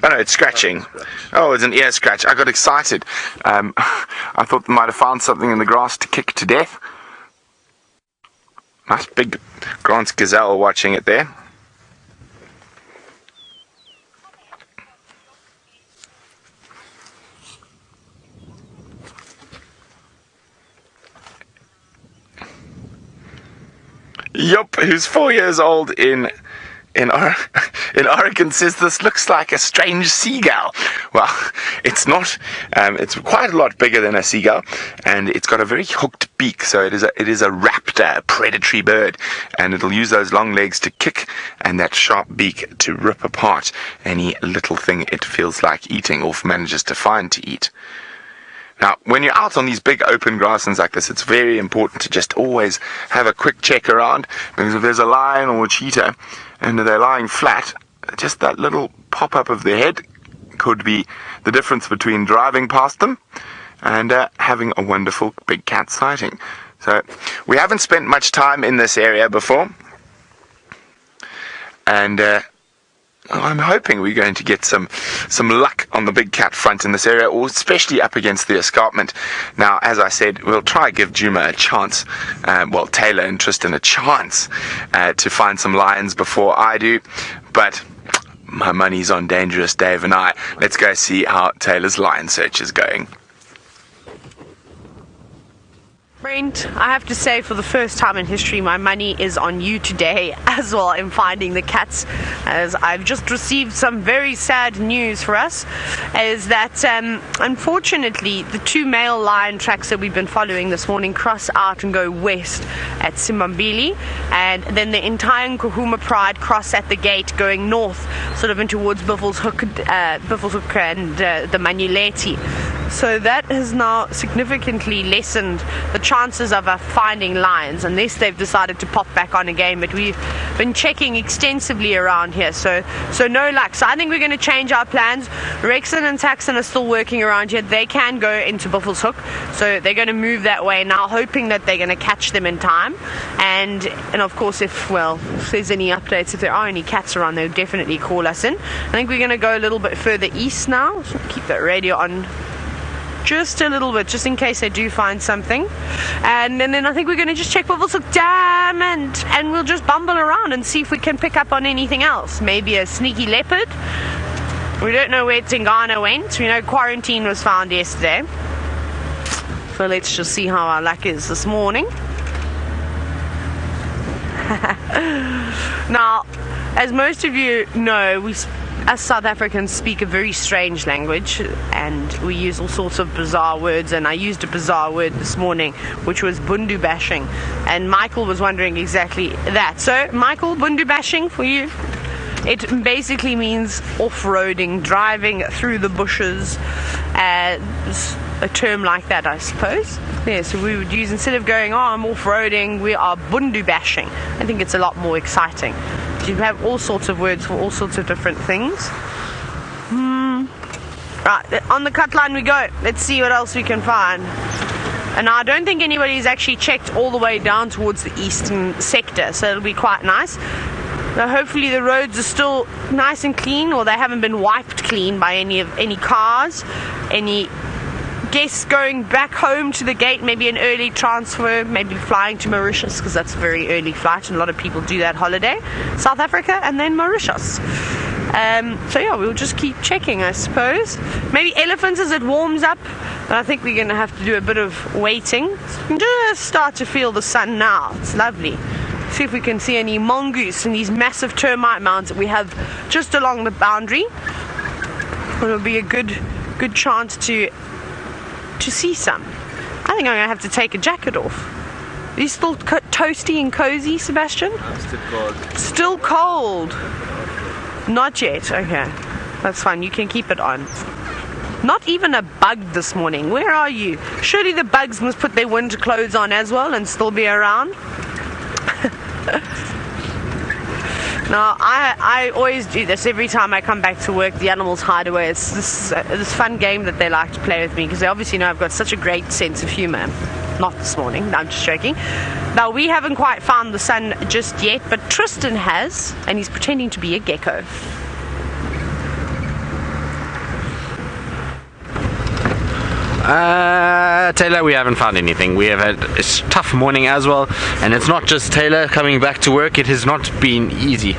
Oh no, it's scratching. Oh, it's an ear scratch. I got excited. I thought they might have found something in the grass to kick to death. Nice big Grant's gazelle watching it there. Yup, who's 4 years old in in Oregon says this looks like a strange seagull. Well, it's not. It's quite a lot bigger than a seagull, and it's got a very hooked beak. So it is a raptor, a predatory bird, and it'll use those long legs to kick and that sharp beak to rip apart any little thing it feels like eating or manages to find to eat. Now, when you're out on these big open grasslands like this, it's very important to just always have a quick check around, because if there's a lion or a cheetah and they're lying flat, just that little pop-up of their head could be the difference between driving past them and having a wonderful big cat sighting. So, we haven't spent much time in this area before, and I'm hoping we're going to get some luck on the big cat front in this area, or especially up against the escarpment. Now, as I said, we'll try give Djuma a chance, Taylor and Tristan a chance to find some lions before I do, but my money's on Dangerous Dave and I. Let's go see how Taylor's lion search is going. Brent, I have to say, for the first time in history, my money is on you today as well in finding the cats, as I've just received some very sad news for us, is that unfortunately the two male lion tracks that we've been following this morning cross out and go west at Simambili, and then the entire Nkuhuma Pride cross at the gate going north, sort of in towards Buffelshoek and the Manuleti. So that has now significantly lessened the chances of us finding lions, unless they've decided to pop back on again. But we've been checking extensively around here, so no luck. So I think we're going to change our plans. Rexon and Saxon are still working around here. They can go into Buffelshoek, so they're going to move that way now, hoping that they're going to catch them in time. And of course, if there's any updates, if there are any cats around, they'll definitely call us in. I think we're going to go a little bit further east now. So keep that radio on just a little bit, just in case they do find something, and then I think we're going to just check Buffelshoek Dam, and we'll just bumble around and see if we can pick up on anything else. Maybe a sneaky leopard. We don't know where Tingana went. We know quarantine was found yesterday, so let's just see how our luck is this morning. Now, as most of you know, us South Africans speak a very strange language, and we use all sorts of bizarre words, and I used a bizarre word this morning, which was bundu bashing, and Michael was wondering exactly that. So Michael, bundu bashing for you, it basically means off-roading, driving through the bushes, a term like that, I suppose. Yeah, so we would use, instead of going, I'm off-roading, we are bundu bashing. I think it's a lot more exciting. You have all sorts of words for all sorts of different things. Right, on the cut line we go. Let's see what else we can find. And I don't think anybody's actually checked all the way down towards the eastern sector, so it'll be quite nice. Now, hopefully the roads are still nice and clean, or they haven't been wiped clean by any cars, any guests going back home to the gate, maybe an early transfer, maybe flying to Mauritius, because that's a very early flight, and a lot of people do that holiday. South Africa and then Mauritius. So yeah, we'll just keep checking, I suppose. Maybe elephants as it warms up, but I think we're going to have to do a bit of waiting. So we can just start to feel the sun now. It's lovely. See if we can see any mongoose in these massive termite mounds that we have just along the boundary. It'll be a good chance to see some. I think I'm going to have to take a jacket off. Are you still toasty and cozy, Sebastian? I'm still cold. Still cold? Not yet. Okay. That's fine. You can keep it on. Not even a bug this morning. Where are you? Surely the bugs must put their winter clothes on as well and still be around. Now, I always do this every time I come back to work. The animals hide away. It's this fun game that they like to play with me, because they obviously know I've got such a great sense of humor. Not this morning. No, I'm just joking. Now, we haven't quite found the sun just yet, but Tristan has, and he's pretending to be a gecko. Taylor, we haven't found anything. We have had a tough morning as well, and it's not just Taylor coming back to work. It has not been easy.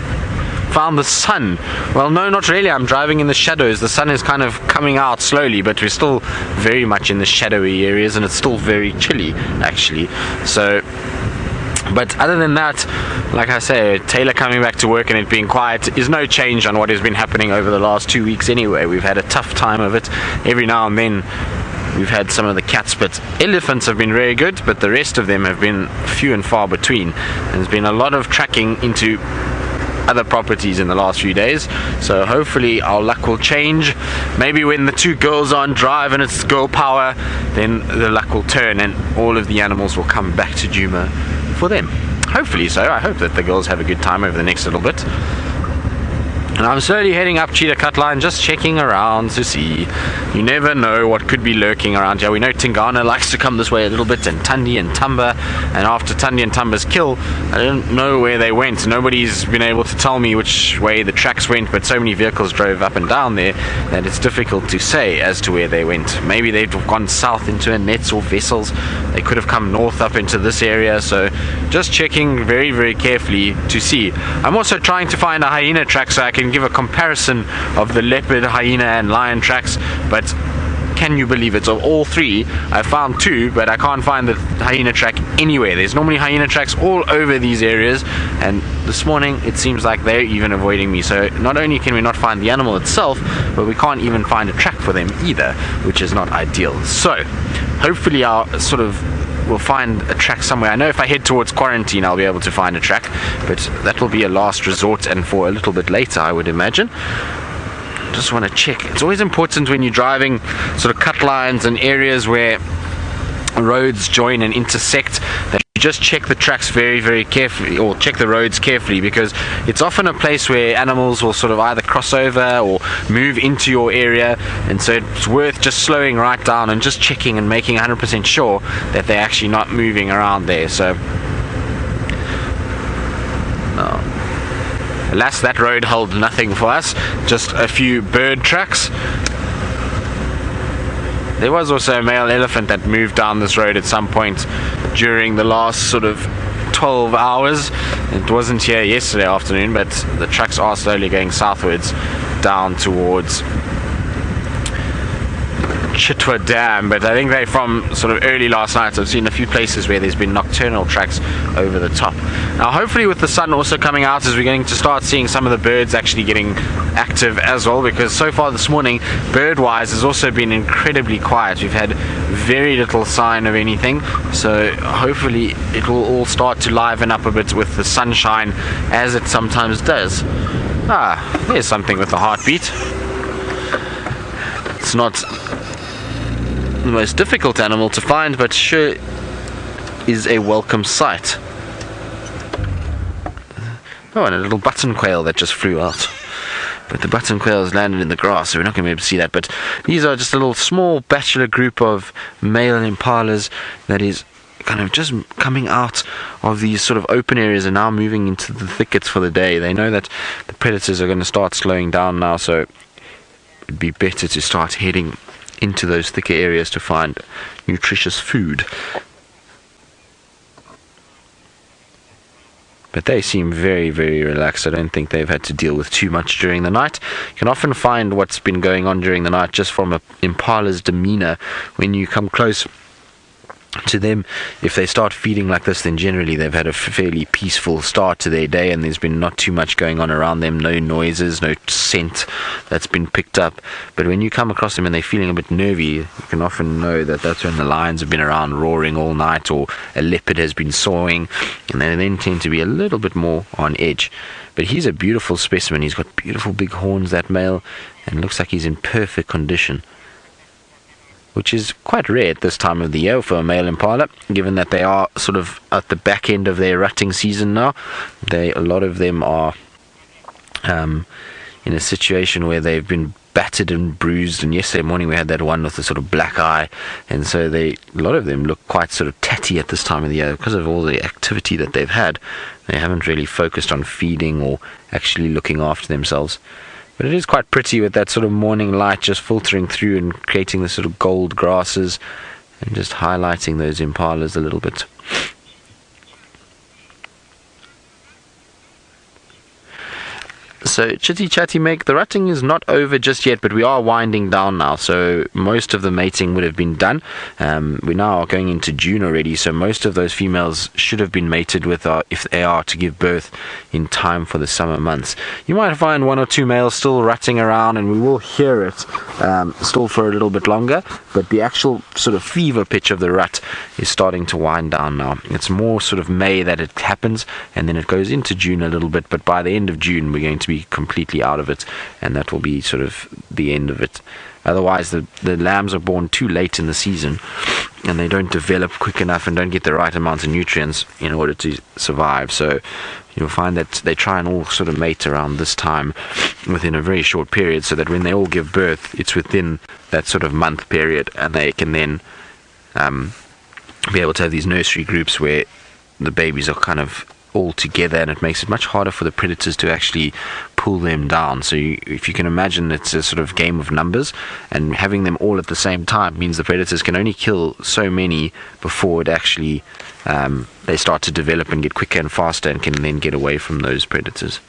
Found the sun. Well, no, not really. I'm driving in the shadows. The sun is kind of coming out slowly, but we're still very much in the shadowy areas, and it's still very chilly, actually. So But other than that, like I say, Taylor coming back to work and it being quiet is no change on what has been happening over the last 2 weeks anyway. We've had a tough time of it. Every now and then we've had some of the cats, but elephants have been very good, but the rest of them have been few and far between. And there's been a lot of tracking into other properties in the last few days, so hopefully our luck will change. Maybe when the 2 girls are on drive and it's girl power, then the luck will turn and all of the animals will come back to Djuma for them. Hopefully so. I hope that the girls have a good time over the next little bit. And I'm slowly heading up Cheetah Cut Line, just checking around to see. You never know what could be lurking around here. We know Tingana likes to come this way a little bit, and Tundi and Tumba. And after Tundi and Tumba's kill, I don't know where they went. Nobody's been able to tell me which way the tracks went, but so many vehicles drove up and down there that it's difficult to say as to where they went. Maybe they've gone south into nets or vessels. They could have come north up into this area. So just checking very, very carefully to see. I'm also trying to find a hyena track so I can give a comparison of the leopard, hyena and lion tracks, but can you believe it? Of all 3, I found 2, but I can't find the hyena track anywhere. There's normally hyena tracks all over these areas, and this morning it seems like they're even avoiding me. So not only can we not find the animal itself, but we can't even find a track for them either, which is not ideal. So hopefully our we'll find a track somewhere. I know if I head towards quarantine I'll be able to find a track, but that will be a last resort and for a little bit later, I would imagine. Just want to check. It's always important when you're driving sort of cut lines and areas where roads join and intersect that you just check the tracks very, very carefully, or check the roads carefully, because it's often a place where animals will sort of either cross over or move into your area, and so it's worth just slowing right down and just checking and making 100% sure that they're actually not moving around there. So alas, that road held nothing for us, just a few bird tracks. There was also a male elephant that moved down this road at some point during the last sort of 12 hours. It wasn't here yesterday afternoon, but the tracks are slowly going southwards down towards Chitwa Dam, but I think they're from sort of early last night. So I've seen a few places where there's been nocturnal tracks over the top. Now hopefully with the sun also coming out, as we're going to start seeing some of the birds actually getting active as well, because so far this morning, bird wise, has also been incredibly quiet. We've had very little sign of anything, so hopefully it will all start to liven up a bit with the sunshine, as it sometimes does. There's something with a heartbeat. It's not the most difficult animal to find, but sure is a welcome sight. Oh, and a little button quail that just flew out. But the button quail has landed in the grass, so we're not going to be able to see that. But these are just a little small bachelor group of male impalas that is kind of just coming out of these sort of open areas and now moving into the thickets for the day. They know that the predators are going to start slowing down now, so it'd be better to start heading into those thicker areas to find nutritious food. But they seem very, very relaxed. I don't think they've had to deal with too much during the night. You can often find what's been going on during the night just from an impala's demeanor. When you come close to them, if they start feeding like this, then generally they've had a fairly peaceful start to their day and there's been not too much going on around them, no noises, no scent that's been picked up. But when you come across them and they're feeling a bit nervy, you can often know that that's when the lions have been around roaring all night, or a leopard has been sawing, and they then tend to be a little bit more on edge. But he's a beautiful specimen. He's got beautiful big horns, that male, and looks like he's in perfect condition, which is quite rare at this time of the year for a male impala, given that they are sort of at the back end of their rutting season now. A lot of them are in a situation where they've been battered and bruised, and yesterday morning we had that one with a sort of black eye, and so a lot of them look quite sort of tatty at this time of the year because of all the activity that they've had. They haven't really focused on feeding or actually looking after themselves. But it is quite pretty with that sort of morning light just filtering through and creating the sort of gold grasses and just highlighting those impalas a little bit. So, Chitty Chatty Meg, the rutting is not over just yet, but we are winding down now. So, most of the mating would have been done. We now are going into June already, so most of those females should have been mated with if they are to give birth in time for the summer months. You might find one or two males still rutting around, and we will hear it still for a little bit longer, but the actual sort of fever pitch of the rut is starting to wind down now. It's more sort of May that it happens, and then it goes into June a little bit, but by the end of June, we're going to be completely out of it, and that will be sort of the end of it. Otherwise, the lambs are born too late in the season, and they don't develop quick enough and don't get the right amount of nutrients in order to survive. So you'll find that they try and all sort of mate around this time within a very short period, so that when they all give birth, it's within that sort of month period, and they can then be able to have these nursery groups where the babies are kind of all together, and it makes it much harder for the predators to actually pull them down. So if you can imagine, it's a sort of game of numbers, and having them all at the same time means the predators can only kill so many before it actually they start to develop and get quicker and faster, and can then get away from those predators.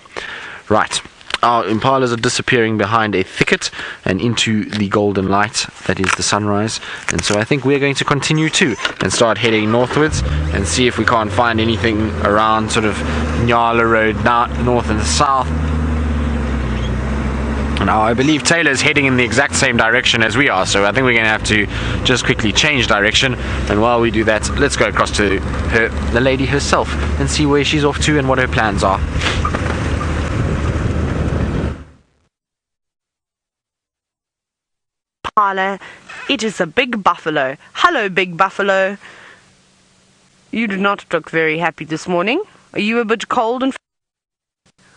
Right, our impalas are disappearing behind a thicket and into the golden light that is the sunrise, and so I think we're going to continue too and start heading northwards and see if we can't find anything around sort of Nyala Road north and south. Now I believe Taylor's heading in the exact same direction as we are, so I think we're going to have to just quickly change direction, and while we do that, let's go across to the lady herself and see where she's off to and what her plans are. Impala, it is a big buffalo. Hello, big buffalo. You do not look very happy this morning. Are you a bit cold and...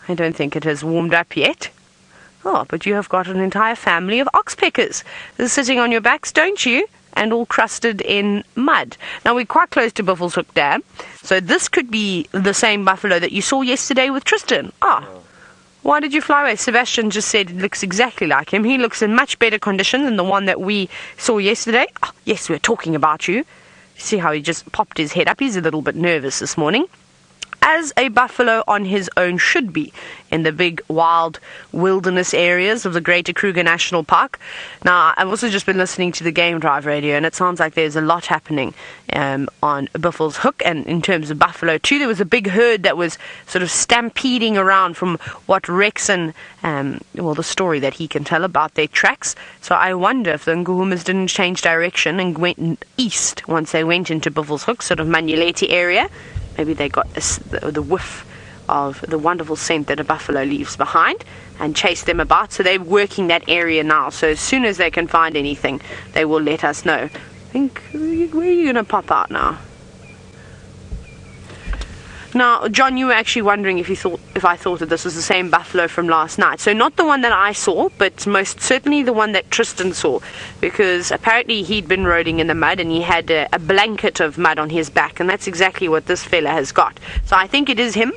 I don't think it has warmed up yet. Oh, but you have got an entire family of oxpeckers. They're sitting on your backs, don't you? And all crusted in mud. Now, we're quite close to Buffelshoek Dam, so this could be the same buffalo that you saw yesterday with Tristan. Why did you fly away? Sebastian just said it looks exactly like him. He looks in much better condition than the one that we saw yesterday. Oh, yes, we're talking about you. See how he just popped his head up? He's a little bit nervous this morning, as a buffalo on his own should be in the big wild wilderness areas of the Greater Kruger National Park. Now, I've also just been listening to the Game Drive radio, and it sounds like there's a lot happening on Buffelshoek, and in terms of buffalo too. There was a big herd that was sort of stampeding around, from what Rex and the story that he can tell about their tracks. So I wonder if the Nguhumas didn't change direction and went east once they went into Buffelshoek, sort of Manuleti area. Maybe they got the whiff of the wonderful scent that a buffalo leaves behind and chased them about. So they're working that area now. So as soon as they can find anything, they will let us know. I think, where are you going to pop out now? Now, John, you were actually wondering if I thought that this was the same buffalo from last night. So not the one that I saw, but most certainly the one that Tristan saw, because apparently he'd been roading in the mud and he had a blanket of mud on his back, and that's exactly what this fella has got. So I think it is him,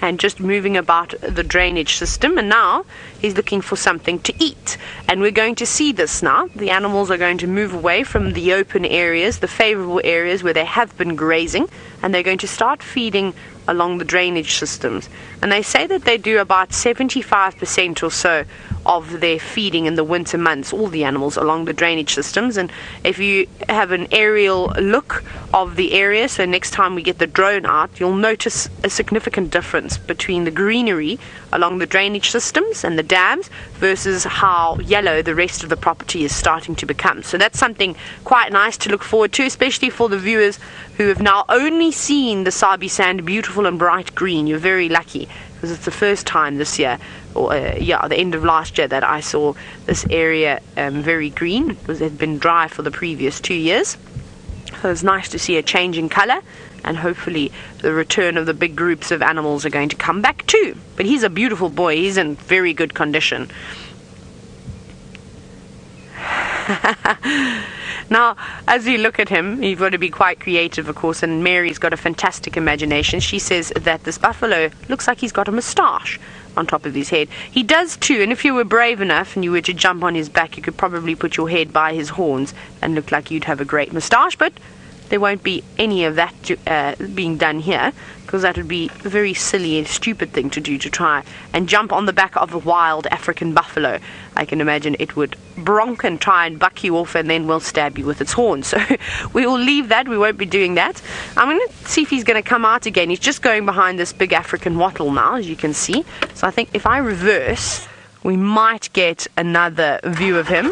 and just moving about the drainage system, and now he's looking for something to eat. And we're going to see this now. The animals are going to move away from the open areas, the favorable areas where they have been grazing, and they're going to start feeding along the drainage systems. And they say that they do about 75% or so of their feeding in the winter months, all the animals along the drainage systems. And if you have an aerial look of the area, so next time we get the drone out, you'll notice a significant difference between the greenery along the drainage systems and the dams versus how yellow the rest of the property is starting to become. So that's something quite nice to look forward to, especially for the viewers who have now only seen the Sabi Sand beautiful and bright green. You're very lucky, because it's the first time this year, or the end of last year, that I saw this area very green, because it had been dry for the previous 2 years. So it's nice to see a change in colour, and hopefully the return of the big groups of animals are going to come back too. But he's a beautiful boy. He's in very good condition. Now, as you look at him, you've got to be quite creative, of course, and Mary's got a fantastic imagination. She says that this buffalo looks like he's got a moustache on top of his head. He does too, and if you were brave enough and you were to jump on his back, you could probably put your head by his horns and look like you'd have a great moustache, but there won't be any of that being done here, because that would be a very silly and stupid thing to do, to try and jump on the back of a wild African buffalo. I can imagine it would bronk and try and buck you off, and then will stab you with its horns. So we will leave that. We won't be doing that. I'm going to see if he's going to come out again. He's just going behind this big African wattle now, as you can see. So I think if I reverse, we might get another view of him.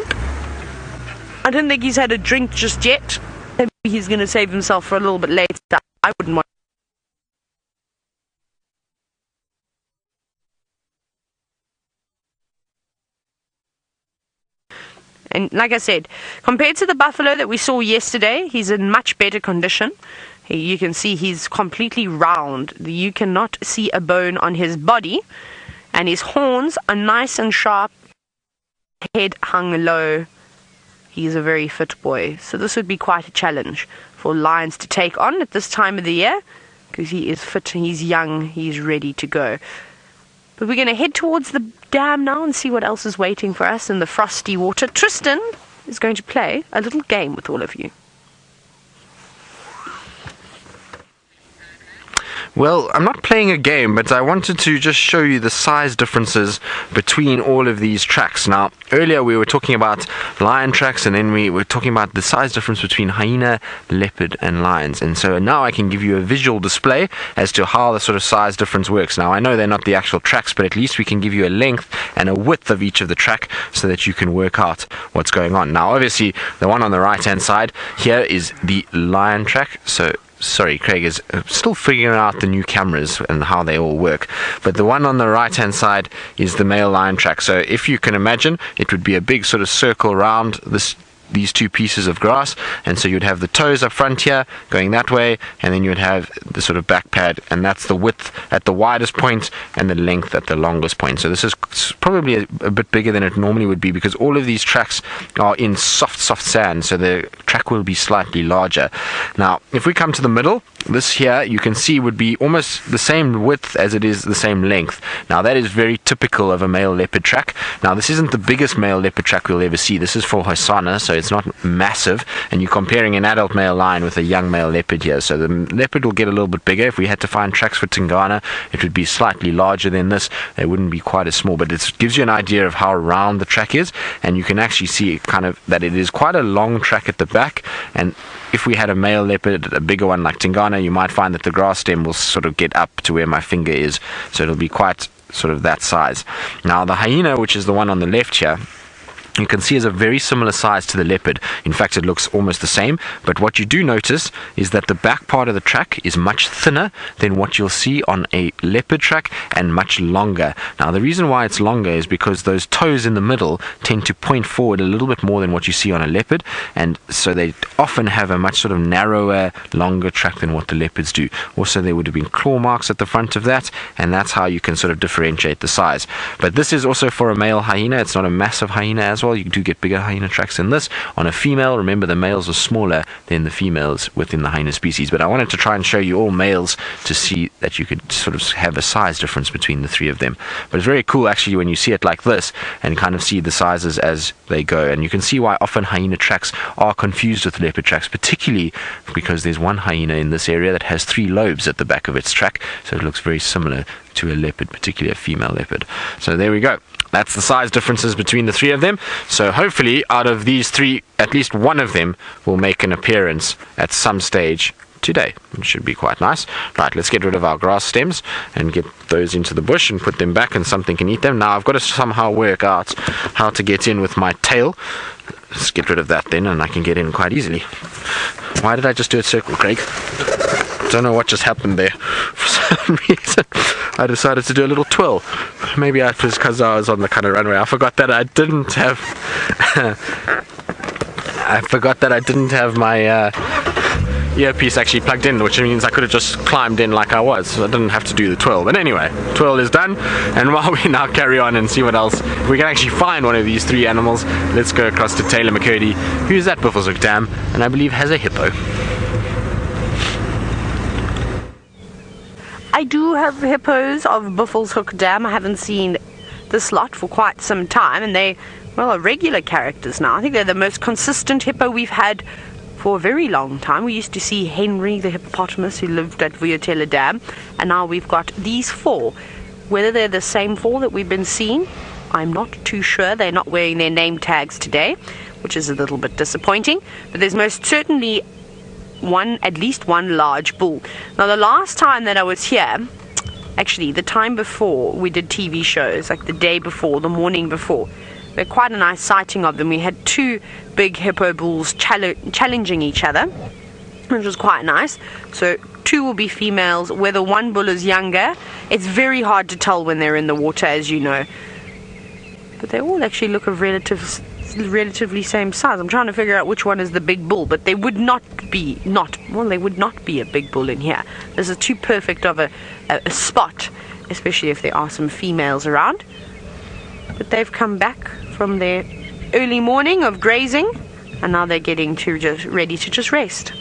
I don't think he's had a drink just yet. Maybe he's going to save himself for a little bit later. I wouldn't want. And like I said, compared to the buffalo that we saw yesterday, he's in much better condition. You can see he's completely round. You cannot see a bone on his body. And his horns are nice and sharp. Head hung low. He's a very fit boy. So this would be quite a challenge for lions to take on at this time of the year, because he is fit, he's young, he's ready to go. But we're going to head towards the dam now and see what else is waiting for us in the frosty water. Tristan is going to play a little game with all of you. Well, I'm not playing a game, but I wanted to just show you the size differences between all of these tracks. Now, earlier we were talking about lion tracks, and then we were talking about the size difference between hyena, leopard, and lions. And so now I can give you a visual display as to how the sort of size difference works. Now, I know they're not the actual tracks, but at least we can give you a length and a width of each of the track so that you can work out what's going on. Now, obviously, the one on the right-hand side here is the lion track. So sorry, Craig is still figuring out the new cameras and how they all work. But the one on the right hand side is the male lion track. So if you can imagine, it would be a big sort of circle around these two pieces of grass, and so you'd have the toes up front here going that way, and then you'd have the sort of back pad, and that's the width at the widest point and the length at the longest point. So this is probably a bit bigger than it normally would be, because all of these tracks are in soft sand, so the track will be slightly larger. Now if we come to the middle, this here you can see would be almost the same width as it is the same length. Now that is very typical of a male leopard track. Now this isn't the biggest male leopard track we'll ever see. This is for Hosanna, so it's not massive, and you're comparing an adult male lion with a young male leopard here. So the leopard will get a little bit bigger. If we had to find tracks for Tingana, it would be slightly larger than this. They wouldn't be quite as small, but it gives you an idea of how round the track is, and you can actually see kind of that it is quite a long track at the back. And if we had a male leopard, a bigger one like Tingana, you might find that the grass stem will sort of get up to where my finger is, so it'll be quite sort of that size. Now the hyena, which is the one on the left here, you can see is a very similar size to the leopard. In fact, it looks almost the same, but what you do notice is that the back part of the track is much thinner than what you'll see on a leopard track, and much longer. Now the reason why it's longer is because those toes in the middle tend to point forward a little bit more than what you see on a leopard, and so they often have a much sort of narrower, longer track than what the leopards do. Also, there would have been claw marks at the front of that, and that's how you can sort of differentiate the size. But this is also for a male hyena. It's not a massive hyena as well. You do get bigger hyena tracks than this. On a female, remember the males are smaller than the females within the hyena species, but I wanted to try and show you all males to see that you could sort of have a size difference between the three of them. But it's very cool actually when you see it like this and kind of see the sizes as they go, and you can see why often hyena tracks are confused with leopard tracks, particularly because there's one hyena in this area that has 3 lobes at the back of its track, so it looks very similar to a leopard, particularly a female leopard. So there we go. That's the size differences between the 3 of them. So hopefully out of these 3, at least one of them will make an appearance at some stage today. It should be quite nice. Right, let's get rid of our grass stems and get those into the bush and put them back, and something can eat them. Now I've got to somehow work out how to get in with my tail. Let's get rid of that then, and I can get in quite easily. Why did I just do a circle, Craig? Don't know what just happened there. For some reason I decided to do a little twirl. Maybe it was because I was on the kind of runway. I forgot that I didn't have my earpiece actually plugged in, which means I could have just climbed in like I was, so I didn't have to do the twirl. But anyway, twirl is done, and while we now carry on and see what else, if we can actually find one of these 3 animals, let's go across to Taylor McCurdy, who's at Buffelshoek Dam, and I believe has a hippo. I do have hippos of Buffelshoek Dam. I haven't seen this lot for quite some time, and they, well, are regular characters now. I think they're the most consistent hippo we've had for a very long time. We used to see Henry the hippopotamus who lived at Vuurtele Dam, and now we've got these 4. Whether they're the same 4 that we've been seeing, I'm not too sure. They're not wearing their name tags today, which is a little bit disappointing, but there's most certainly at least one large bull. Now, the last time that I was here, actually the time before we did TV shows, like the day before, the morning before, we had quite a nice sighting of them. We had 2 big hippo bulls challenging each other, which was quite nice. So 2 will be females. Whether one bull is younger, it's very hard to tell when they're in the water, as you know, but they all actually look of relatively same size. I'm trying to figure out which one is the big bull, but they would not be a big bull in here. This is too perfect of a spot, especially if there are some females around. But they've come back from their early morning of grazing, and now they're getting ready to just rest.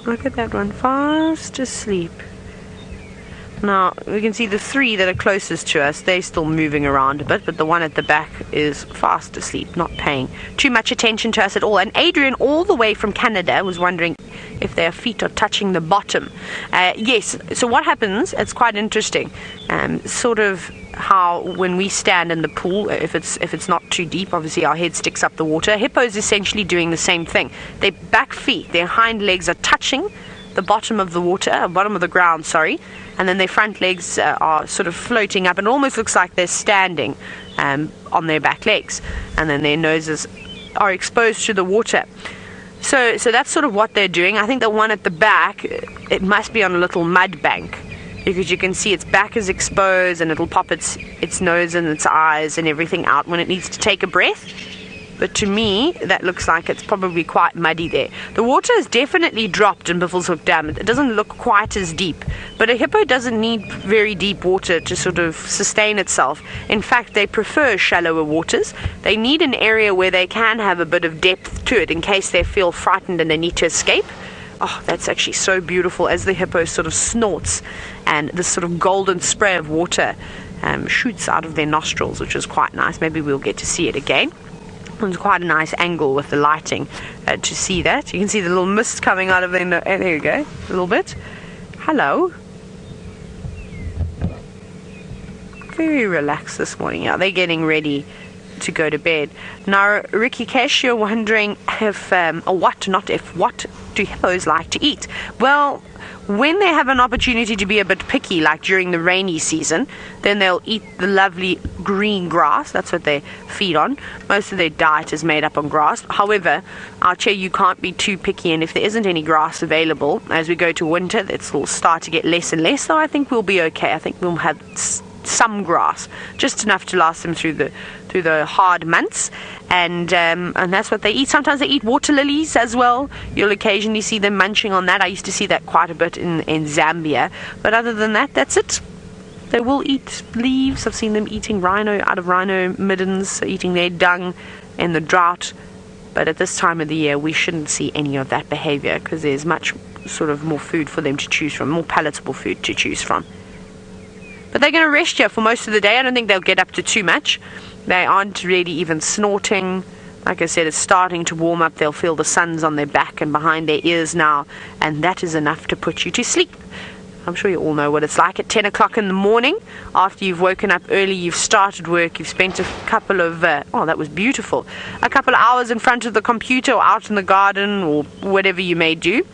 Look at that one, fast asleep. Now, we can see the 3 that are closest to us, they're still moving around a bit, but the one at the back is fast asleep, not paying too much attention to us at all. And Adrian, all the way from Canada, was wondering if their feet are touching the bottom. Yes, so what happens, it's quite interesting, sort of how when we stand in the pool, if it's not too deep, obviously our head sticks up the water. Hippo's essentially doing the same thing. Their back feet, their hind legs are touching the bottom of the water, bottom of the ground, sorry, and then their front legs are sort of floating up, and it almost looks like they're standing on their back legs, and then their noses are exposed to the water. So that's sort of what they're doing. I think the one at the back, it must be on a little mud bank, because you can see its back is exposed, and it'll pop its nose and its eyes and everything out when it needs to take a breath. But to me, that looks like it's probably quite muddy there. The water has definitely dropped in Buffelshoek Dam. It doesn't look quite as deep. But a hippo doesn't need very deep water to sort of sustain itself. In fact, they prefer shallower waters. They need an area where they can have a bit of depth to it in case they feel frightened and they need to escape. Oh, that's actually so beautiful as the hippo sort of snorts and this sort of golden spray of water shoots out of their nostrils, which is quite nice. Maybe we'll get to see it again. It's quite a nice angle with the lighting to see that. You can see the little mist coming out of them. There you go, a little bit. Hello. Very relaxed this morning. Yeah, they're getting ready to go to bed. Now, Ricky Cash, you're wondering what do hippos like to eat? Well, when they have an opportunity to be a bit picky, like during the rainy season, then they'll eat the lovely green grass. That's what they feed on. Most of their diet is made up on grass. However, I'll tell you can't be too picky, and if there isn't any grass available as we go to winter, it will start to get less and less, so I think we'll be okay. I think we'll have some grass, just enough to last them through the hard months, and that's what they eat. Sometimes they eat water lilies as well. You'll occasionally see them munching on that. I used to see that quite a bit in Zambia, but other than that, that's it. They will eat leaves. I've seen them eating rhino out of rhino middens, eating their dung in the drought, but at this time of the year we shouldn't see any of that behavior because there's much sort of more food for them to choose from, more palatable food to choose from. But they're going to rest here for most of the day. I don't think they'll get up to too much. They aren't really even snorting. Like I said, it's starting to warm up. They'll feel the sun's on their back and behind their ears now, and that is enough to put you to sleep. I'm sure you all know what it's like at 10 o'clock in the morning. After you've woken up early, you've started work, you've spent a couple of, that was beautiful, a couple of hours in front of the computer or out in the garden or whatever you may do.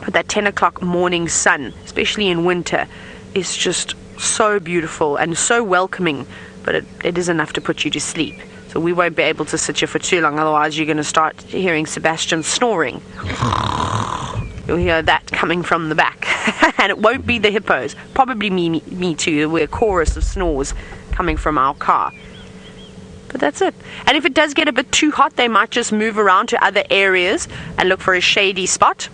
But that 10 o'clock morning sun, especially in winter, is just so beautiful and so welcoming, but it is enough to put you to sleep. So we won't be able to sit here for too long, otherwise you're going to start hearing Sebastian snoring. You'll hear that coming from the back. And it won't be the hippos, probably me too. We're a chorus of snores coming from our car. But that's it. And if it does get a bit too hot, they might just move around to other areas and look for a shady spot.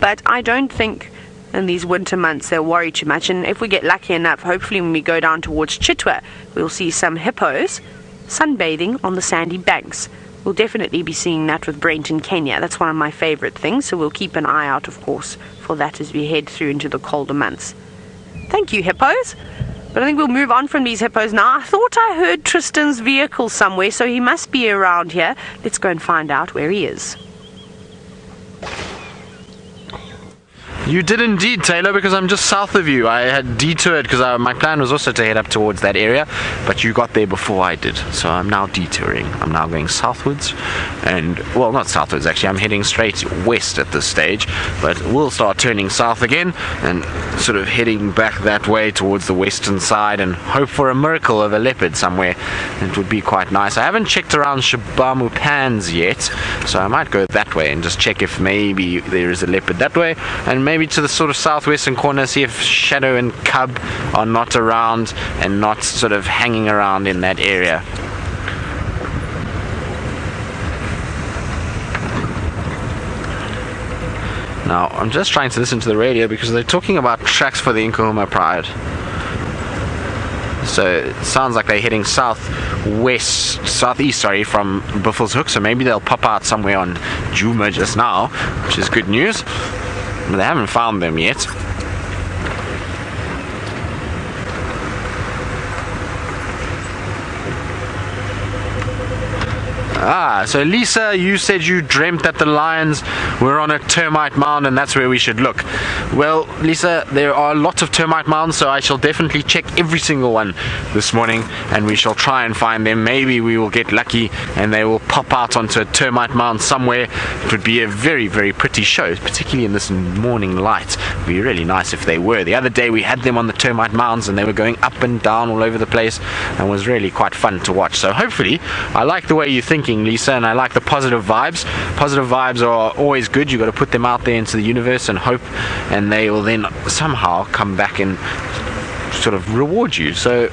But I don't think in these winter months they'll worry too much, and if we get lucky enough, hopefully when we go down towards Chitwa, we'll see some hippos sunbathing on the sandy banks. We'll definitely be seeing that with Brent in Kenya. That's one of my favorite things, so we'll keep an eye out, of course, for that as we head through into the colder months. Thank you, hippos. But I think we'll move on from these hippos now. I thought I heard Tristan's vehicle somewhere, so he must be around here. Let's go and find out where he is. You did indeed, Taylor, because I'm just south of you. I had detoured because my plan was also to head up towards that area, but you got there before I did. So I'm now detouring. I'm now going southwards, and, well, not southwards actually, I'm heading straight west at this stage, but we'll start turning south again and sort of heading back that way towards the western side and hope for a miracle of a leopard somewhere. It would be quite nice. I haven't checked around Shabamu Pans yet, so I might go that way and just check if maybe there is a leopard that way, and maybe to the sort of southwestern corner, see if Shadow and Cub are not around and not sort of hanging around in that area. Now, I'm just trying to listen to the radio because they're talking about tracks for the Nkahuma Pride. So it sounds like they're heading southeast, from Buffalo's Hook, so maybe they'll pop out somewhere on Djuma just now, which is good news. But they haven't found them yet. So Lisa, you said you dreamt that the lions were on a termite mound and that's where we should look. Well, Lisa, there are lots of termite mounds, so I shall definitely check every single one this morning and we shall try and find them. Maybe we will get lucky and they will pop out onto a termite mound somewhere. It would be a very, very pretty show, particularly in this morning light. It would be really nice if they were. The other day we had them on the termite mounds and they were going up and down all over the place and was really quite fun to watch. So hopefully, I like the way you're thinking, Lisa, and I like the positive vibes. Positive vibes are always good. You've got to put them out there into the universe and hope, and they will then somehow come back and sort of reward you. So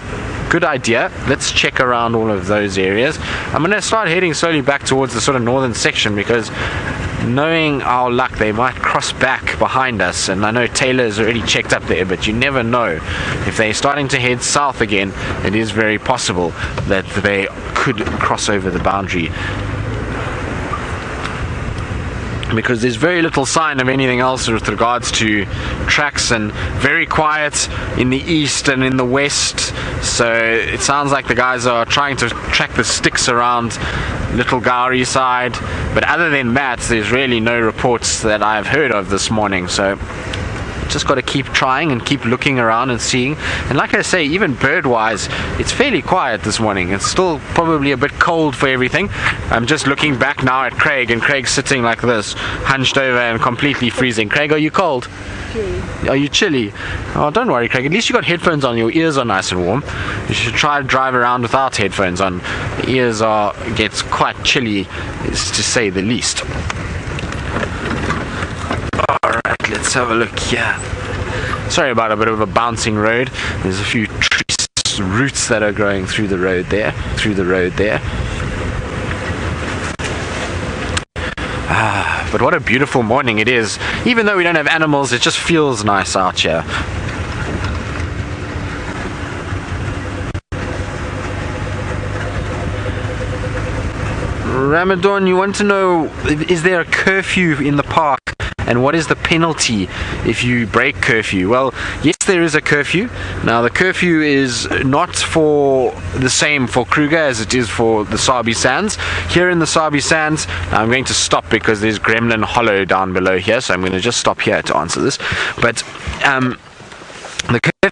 good idea. Let's check around all of those areas. I'm going to start heading slowly back towards the sort of northern section because knowing our luck, they might cross back behind us, and I know Taylor's already checked up there, but you never know. If they're starting to head south again, it is very possible that they could cross over the boundary, because there's very little sign of anything else with regards to tracks, and very quiet in the east and in the west. So it sounds like the guys are trying to track the sticks around Little Gowrie side, but other than that there's really no reports that I've heard of this morning. So just got to keep trying and keep looking around and seeing. And like I say, even bird wise, it's fairly quiet this morning. It's still probably a bit cold for everything. I'm just looking back now at Craig, and Craig's sitting like this, hunched over and completely freezing. Craig, are you cold? Chilly. Are you chilly? Oh, don't worry, Craig, at least you got headphones on. Your ears are nice and warm. You should try to drive around without headphones on. The ears gets quite chilly, to say the least. Alright, let's have a look here. Sorry about a bit of a bouncing road. There's a few trees, roots that are growing through the road there. But what a beautiful morning it is. Even though we don't have animals, it just feels nice out here. Ramadan, you want to know, is there a curfew in the park? And what is the penalty if you break curfew? Well, yes, there is a curfew. Now, the curfew is not for the same for Kruger as it is for the Sabi Sands. Here in the Sabi Sands, I'm going to stop because there's Gremlin Hollow down below here, so I'm going to just stop here to answer this. But the curfew,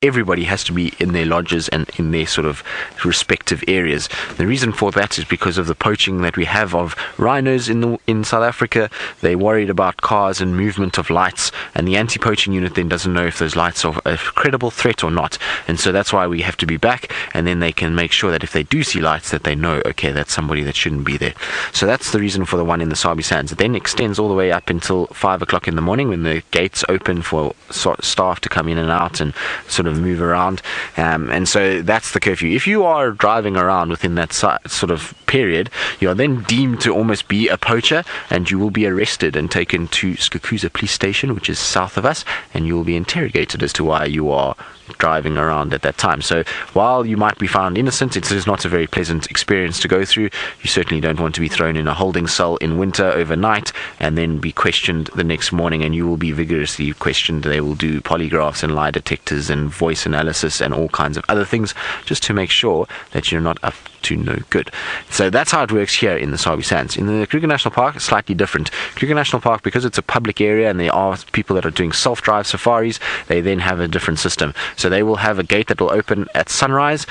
everybody has to be in their lodges and in their sort of respective areas. The reason for that is because of the poaching that we have of rhinos in South Africa. They're worried about cars and movement of lights, and the anti-poaching unit then doesn't know if those lights are a credible threat or not. And so that's why we have to be back, and then they can make sure that if they do see lights that they know, okay, that's somebody that shouldn't be there. So that's the reason for the one in the Sabi Sands. It then extends all the way up until 5 o'clock in the morning when the gates open for staff to come in and out and sort of move around, and so that's the curfew. If you are driving around within that sort of period, you are then deemed to almost be a poacher, and you will be arrested and taken to Skukuza police station, which is south of us, and you will be interrogated as to why you are driving around at that time. So while you might be found innocent, it is not a very pleasant experience to go through. You certainly don't want to be thrown in a holding cell in winter overnight and then be questioned the next morning, and you will be vigorously questioned. They will do polygraphs and lie detectors and voice analysis and all kinds of other things just to make sure that you're not up to no good. So that's how it works here in the Sabi Sands. In the Kruger National Park, it's slightly different. Kruger National Park, because it's a public area and there are people that are doing self-drive safaris, they then have a different system. So they will have a gate that will open at sunrise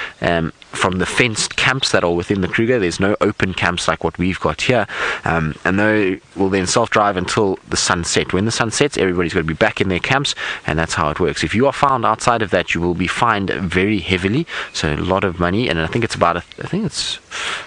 from the fenced camps that are within the Kruger. There's no open camps like what we've got here, and they will then self-drive until the sun sets. When the sun sets, everybody's got to be back in their camps, and that's how it works. If you are found outside of that, you will be fined very heavily, so a lot of money, and I think it's about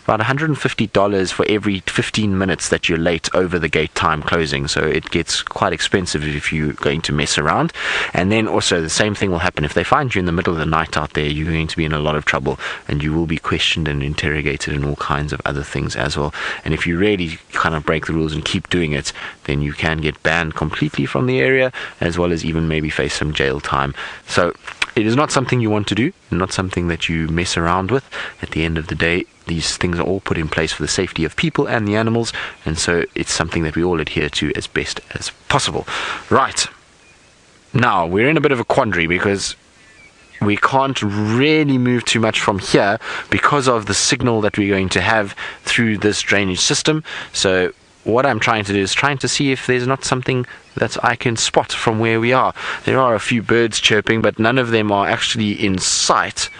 $150 for every 15 minutes that you're late over the gate time closing. So it gets quite expensive if you're going to mess around. And then also the same thing will happen if they find you in the middle of the night out there. You're going to be in a lot of trouble, and you will be questioned and interrogated and all kinds of other things as well. And if you really kind of break the rules and keep doing it, then you can get banned completely from the area, as well as even maybe face some jail time. So it is not something you want to do, not something that you mess around with. At the end of the day, these things are all put in place for the safety of people and the animals, and so it's something that we all adhere to as best as possible. Right, now we're in a bit of a quandary because we can't really move too much from here because of the signal that we're going to have through this drainage system. So what I'm trying to do is trying to see if there's not something that I can spot from where we are. There are a few birds chirping, but none of them are actually in sight.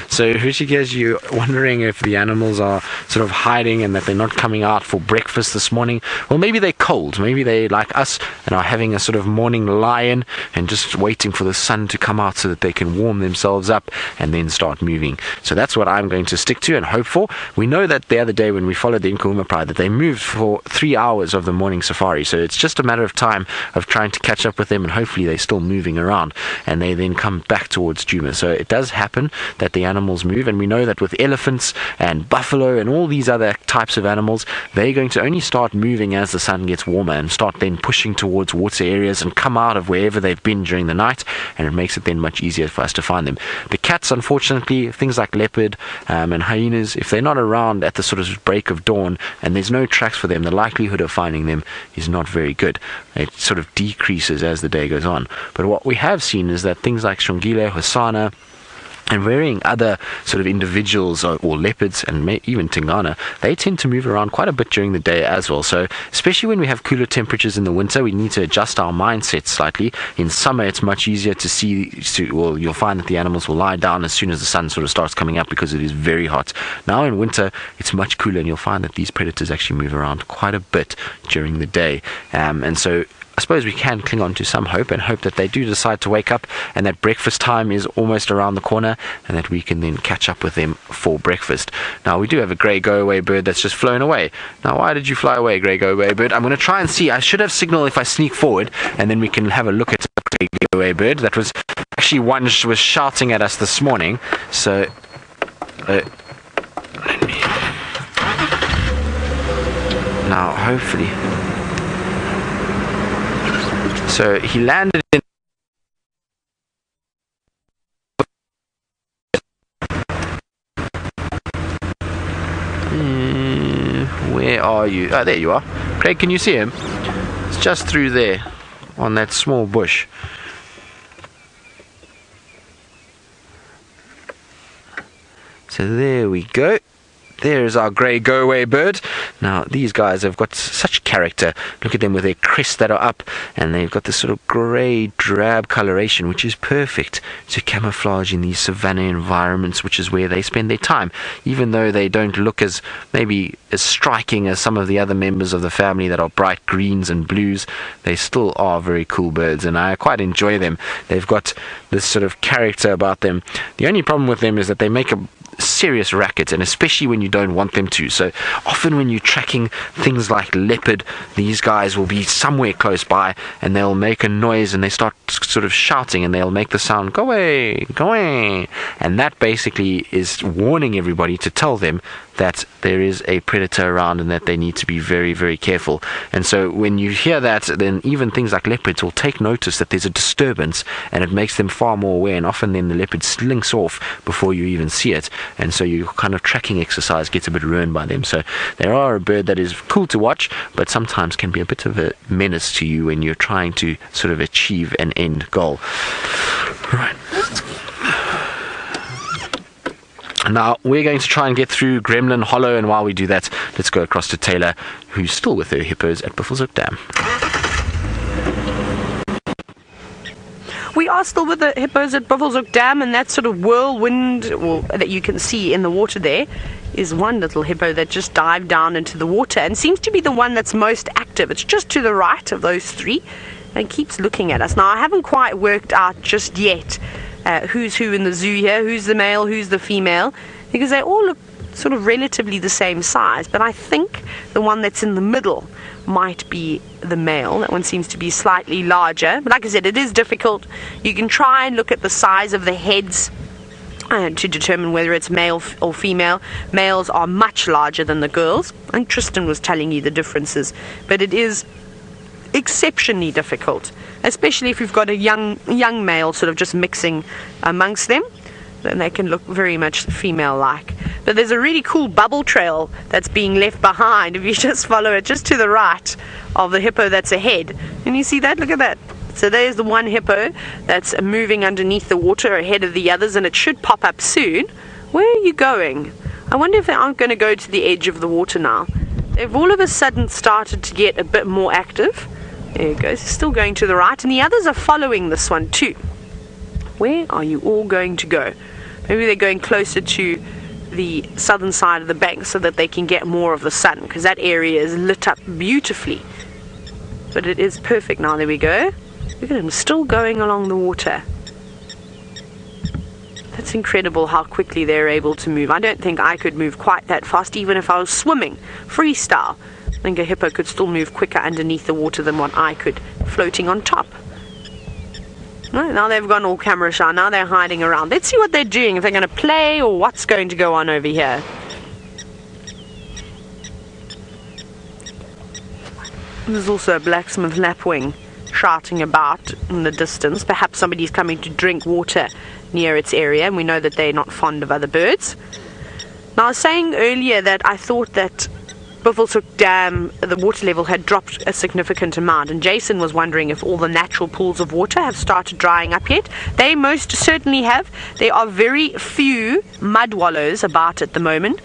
So Hrishikesh, you're wondering if the animals are sort of hiding and that they're not coming out for breakfast this morning. Well, maybe they're cold. Maybe they, like us, and are having a sort of morning lie-in and just waiting for the sun to come out so that they can warm themselves up and then start moving. So that's what I'm going to stick to and hope for. We know that the other day when we followed the Nkuhuma Pride that they moved for 3 hours of the morning safari. So it's just a matter of time of trying to catch up with them, and hopefully they're still moving around and they then come back towards Djuma. So it does happen that the animals move, and we know that with elephants and buffalo and all these other types of animals, they're going to only start moving as the sun gets warmer and start then pushing towards water areas and come out of wherever they've been during the night, and it makes it then much easier for us to find them. The cats, unfortunately, things like leopard and hyenas, if they're not around at the sort of break of dawn and there's no tracks for them, the likelihood of finding them is not very good. It sort of decreases as the day goes on. But what we have seen is that things like Shongile, Hosana, and varying other sort of individuals or leopards and even Tingana, they tend to move around quite a bit during the day as well. So especially when we have cooler temperatures in the winter, we need to adjust our mindset slightly. In summer, it's much easier to see, well, you'll find that the animals will lie down as soon as the sun sort of starts coming up because it is very hot. Now in winter, it's much cooler, and you'll find that these predators actually move around quite a bit during the day. And so I suppose we can cling on to some hope and hope that they do decide to wake up and that breakfast time is almost around the corner and that we can then catch up with them for breakfast. Now, we do have a grey go-away bird that's just flown away. Now, why did you fly away, grey go-away bird? I'm going to try and see. I should have signal if I sneak forward, and then we can have a look at the grey go-away bird. That was actually one was shouting at us this morning. So, now, hopefully. So he landed in. Where are you? Oh, there you are. Craig, can you see him? It's just through there on that small bush. So there we go. There's our grey go-away bird. Now, these guys have got such character. Look at them with their crests that are up, and they've got this sort of grey, drab coloration, which is perfect to camouflage in these savanna environments, which is where they spend their time. Even though they don't look as maybe as striking as some of the other members of the family that are bright greens and blues, they still are very cool birds, and I quite enjoy them. They've got this sort of character about them. The only problem with them is that they make a serious racket, and especially when you don't want them to. So often when you're tracking things like leopard, these guys will be somewhere close by and they'll make a noise and they start sort of shouting and they'll make the sound, go away, go away. And that basically is warning everybody to tell them that there is a predator around and that they need to be very, very careful. And so when you hear that, then even things like leopards will take notice that there's a disturbance, and it makes them far more aware, and often then the leopard slinks off before you even see it, and so your kind of tracking exercise gets a bit ruined by them. So they are a bird that is cool to watch, but sometimes can be a bit of a menace to you when you're trying to sort of achieve an end goal. Right. Now, we're going to try and get through Gremlin Hollow, and while we do that, let's go across to Taylor, who's still with her hippos at Buffelshoek Dam. We are still with the hippos at Buffelshoek Dam, and that sort of whirlwind that you can see in the water there is one little hippo that just dived down into the water and seems to be the one that's most active. It's just to the right of those three and keeps looking at us. Now, I haven't quite worked out just yet who's who in the zoo here, who's the male, who's the female, because they all look sort of relatively the same size, but I think the one that's in the middle might be the male. That one seems to be slightly larger, but like I said, it is difficult. You can try and look at the size of the heads to determine whether it's male or female. Males are much larger than the girls. I think Tristan was telling you the differences, but it is exceptionally difficult, especially if you've got a young male sort of just mixing amongst them. Then they can look very much female-like. But there's a really cool bubble trail that's being left behind if you just follow it just to the right of the hippo that's ahead. And you see that? Look at that. So there's the one hippo that's moving underneath the water ahead of the others, and it should pop up soon. Where are you going? I wonder if they aren't going to go to the edge of the water now. They've all of a sudden started to get a bit more active. There it goes, still going to the right, and the others are following this one too. Where are you all going to go? Maybe they're going closer to the southern side of the bank so that they can get more of the sun, because that area is lit up beautifully. But it is perfect now. There we go. Look at them still going along the water. That's incredible how quickly they're able to move. I don't think I could move quite that fast, even if I was swimming freestyle. I think a hippo could still move quicker underneath the water than what I could floating on top. No, now they've gone all camera shy. Now they're hiding around. Let's see what they're doing, if they're going to play or what's going to go on over here. There's also a blacksmith lapwing shouting about in the distance. Perhaps somebody's coming to drink water near its area, and we know that they're not fond of other birds. Now, I was saying earlier that I thought that Buffelshoek Dam, the water level had dropped a significant amount, and Jason was wondering if all the natural pools of water have started drying up yet. They most certainly have. There are very few mud wallows about at the moment.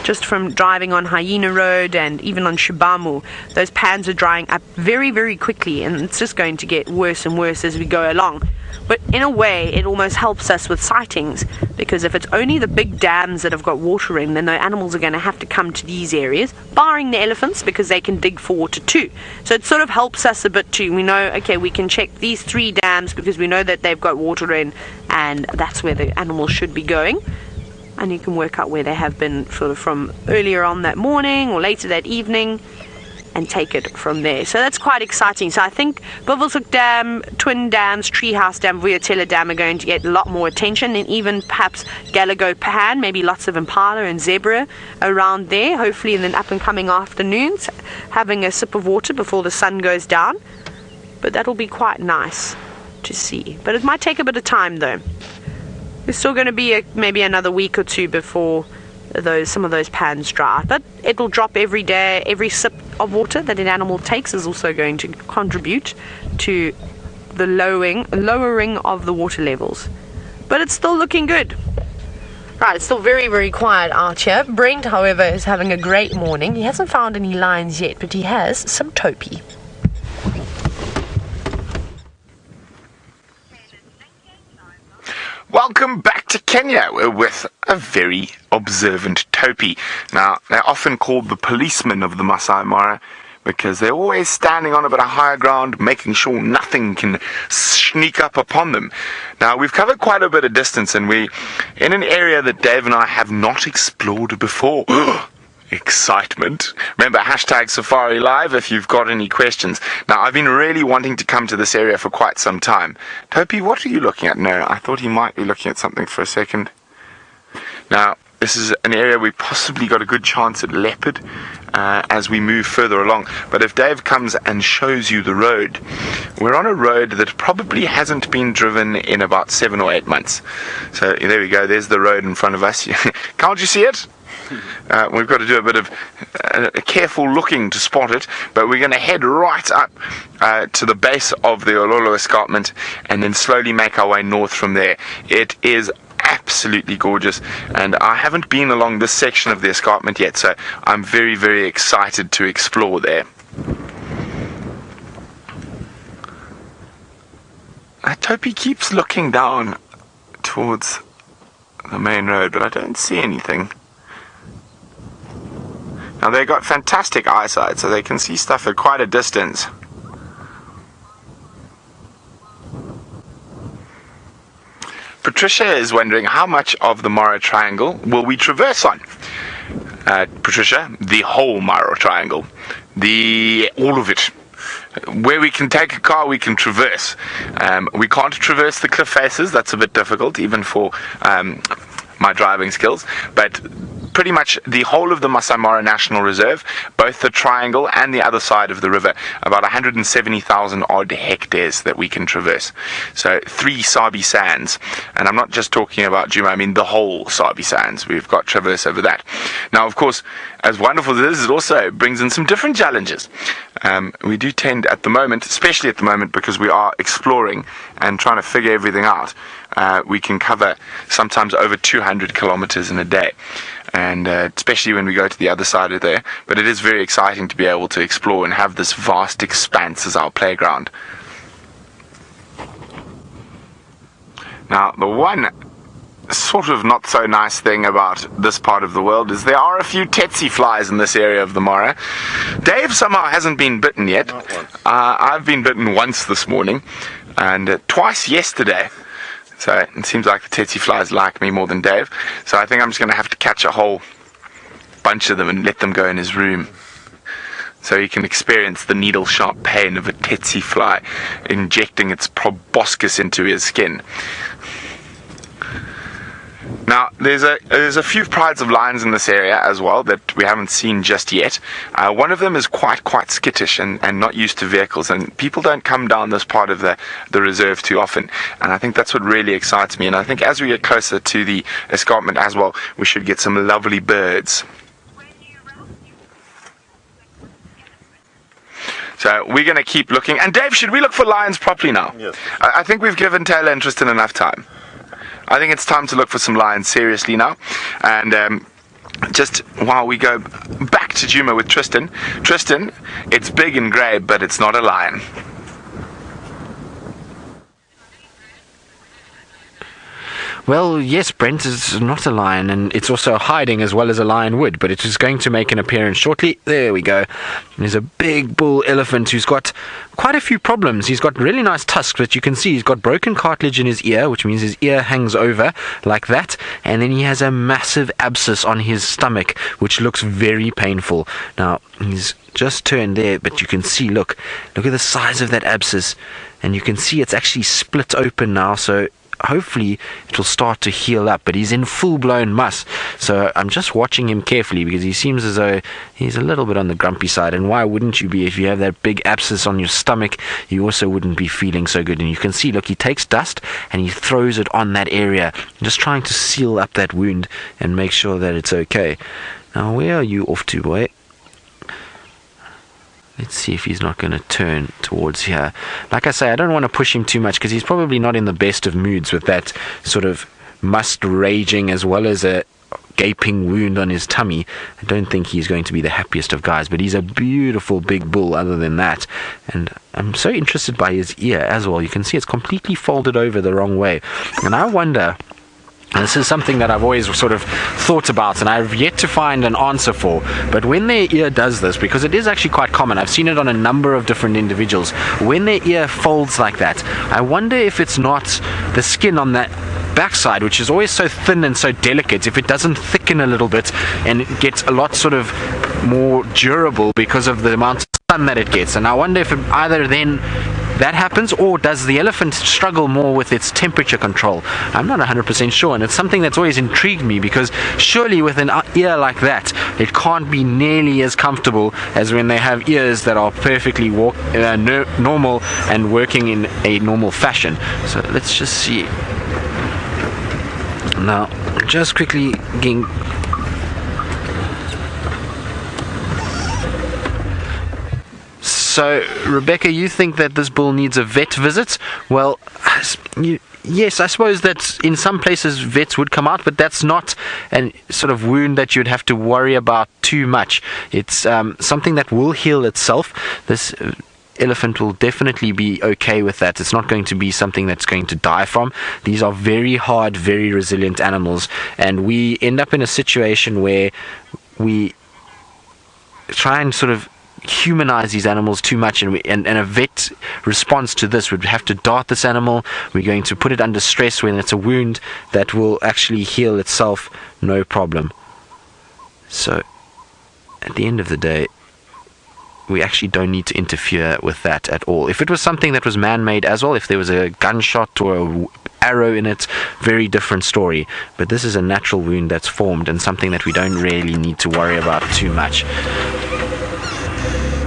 Just from driving on Hyena Road and even on Shibamu, those pans are drying up very, very quickly, and it's just going to get worse and worse as we go along. But in a way, it almost helps us with sightings, because if it's only the big dams that have got water in, then the animals are going to have to come to these areas, barring the elephants, because they can dig for water too. So it sort of helps us a bit too. We know, okay, we can check these 3 dams because we know that they've got water in, and that's where the animals should be going. And you can work out where they have been sort of from earlier on that morning or later that evening, and take it from there. So that's quite exciting. So I think Buffelshoek Dam, Twin Dams, Treehouse Dam, Vuatela Dam are going to get a lot more attention, and even perhaps Galago Pan, maybe lots of Impala and zebra around there, hopefully in the up and coming afternoons, having a sip of water before the sun goes down. But that'll be quite nice to see. But it might take a bit of time though. There's still going to be maybe another week or two before some of those pans dry, but it'll drop every day. Every sip of water that an animal takes is also going to contribute to the lowering of the water levels. But it's still looking good. Right, it's still very, very quiet out here. Brent, however, is having a great morning. He hasn't found any lions yet, but he has some Topi. Welcome back to Kenya. We're with a very observant Topi. Now, they're often called the policemen of the Masai Mara because they're always standing on a bit of higher ground, making sure nothing can sneak up upon them. Now, we've covered quite a bit of distance, and we're in an area that Dave and I have not explored before. Excitement. Remember, hashtag Safari Live if you've got any questions. Now, I've been really wanting to come to this area for quite some time. Topi, what are you looking at? No, I thought he might be looking at something for a second. Now, this is an area we possibly got a good chance at leopard as we move further along. But if Dave comes and shows you the road, we're on a road that probably hasn't been driven in about 7 or 8 months. So there we go. There's the road in front of us. Can't you see it? We've got to do a bit of careful looking to spot it, but we're going to head right up to the base of the Ololo escarpment and then slowly make our way north from there. It is absolutely gorgeous, and I haven't been along this section of the escarpment yet, so I'm very, very excited to explore there. Topi keeps looking down towards the main road, but I don't see anything. Now, they've got fantastic eyesight, so they can see stuff at quite a distance. Patricia is wondering how much of the Mara Triangle will we traverse on? Patricia, the whole Mara Triangle. All of it. Where we can take a car, we can traverse. We can't traverse the cliff faces. That's a bit difficult, even for my driving skills. But pretty much the whole of the Masai Mara National Reserve, both the triangle and the other side of the river, about 170,000 odd hectares that we can traverse. So 3 Sabi Sands, and I'm not just talking about Djuma, I mean the whole Sabi Sands. We've got traverse over that. Now, of course, as wonderful as it is, it also brings in some different challenges. We do tend at the moment, especially at the moment, because we are exploring and trying to figure everything out, we can cover sometimes over 200 kilometers in a day. And especially when we go to the other side of there. But it is very exciting to be able to explore and have this vast expanse as our playground. Now, the one sort of not so nice thing about this part of the world is there are a few tsetse flies in this area of the Mara. Dave somehow hasn't been bitten yet. I've been bitten once this morning and twice yesterday. So it seems like the tsetse flies like me more than Dave. So I think I'm just going to have to catch a whole bunch of them and let them go in his room, so he can experience the needle-sharp pain of a tsetse fly injecting its proboscis into his skin. Now, there's a few prides of lions in this area as well that we haven't seen just yet. One of them is quite skittish and not used to vehicles, and people don't come down this part of the reserve too often, and I think that's what really excites me. And I think as we get closer to the escarpment as well, we should get some lovely birds. So we're going to keep looking. And Dave, should we look for lions properly now? Yes. I think we've given Taylor and Tristan enough time. I think it's time to look for some lions seriously now. And just while we go back to Djuma with Tristan, it's big and grey, but it's not a lion. Well, yes, Brent is not a lion, and it's also hiding as well as a lion would, but it is going to make an appearance shortly. There we go. There's a big bull elephant who's got quite a few problems. He's got really nice tusks, but you can see he's got broken cartilage in his ear, which means his ear hangs over like that, and then he has a massive abscess on his stomach, which looks very painful. Now, he's just turned there, but you can see, look at the size of that abscess, and you can see it's actually split open now, so hopefully it will start to heal up. But he's in full-blown muss, so I'm just watching him carefully because he seems as though he's a little bit on the grumpy side. And why wouldn't you be? If you have that big abscess on your stomach, you also wouldn't be feeling so good. And you can see, look, he takes dust and he throws it on that area, just trying to seal up that wound and make sure that it's okay. Now, where are you off to, boy? Let's see if he's not going to turn towards here. Like I say, I don't want to push him too much because he's probably not in the best of moods with that sort of must raging as well as a gaping wound on his tummy. I don't think he's going to be the happiest of guys, but he's a beautiful big bull other than that. And I'm so interested by his ear as well. You can see it's completely folded over the wrong way. And I wonder And this is something that I've always sort of thought about and I've yet to find an answer for. But when their ear does this, because it is actually quite common, I've seen it on a number of different individuals, when their ear folds like that, I wonder if it's not the skin on that backside, which is always so thin and so delicate, if it doesn't thicken a little bit and it gets a lot sort of more durable because of the amount of sun that it gets. And I wonder if it either then that happens, or does the elephant struggle more with its temperature control? I'm not 100% sure, and it's something that's always intrigued me, because surely with an ear like that, it can't be nearly as comfortable as when they have ears that are perfectly normal and working in a normal fashion. So let's just see. Now, just quickly getting... So, Rebecca, you think that this bull needs a vet visit? Well, yes, I suppose that in some places vets would come out, but that's not a sort of wound that you'd have to worry about too much. It's something that will heal itself. This elephant will definitely be okay with that. It's not going to be something that's going to die from. These are very hard, very resilient animals, and we end up in a situation where we try and sort of humanize these animals too much, and a vet response to this would have to dart this animal. We're going to put it under stress when it's a wound that will actually heal itself, no problem. So at the end of the day, we actually don't need to interfere with that at all. If it was something that was man-made as well, if there was a gunshot or a arrow in it, very different story. But this is a natural wound that's formed, and something that we don't really need to worry about too much.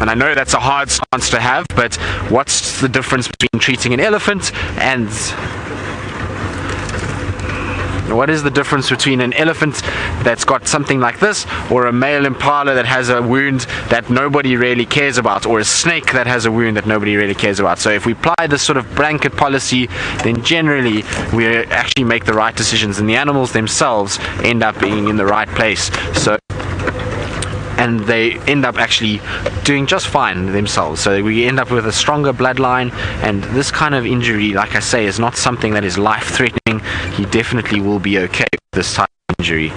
And I know that's a hard stance to have, but what's the difference between treating an elephant and... What is the difference between an elephant that's got something like this, or a male impala that has a wound that nobody really cares about, or a snake that has a wound that nobody really cares about? So if we apply this sort of blanket policy, then generally we actually make the right decisions, and the animals themselves end up being in the right place. And they end up actually doing just fine themselves. So we end up with a stronger bloodline, and this kind of injury, like I say, is not something that is life-threatening. He definitely will be okay with this type of injury.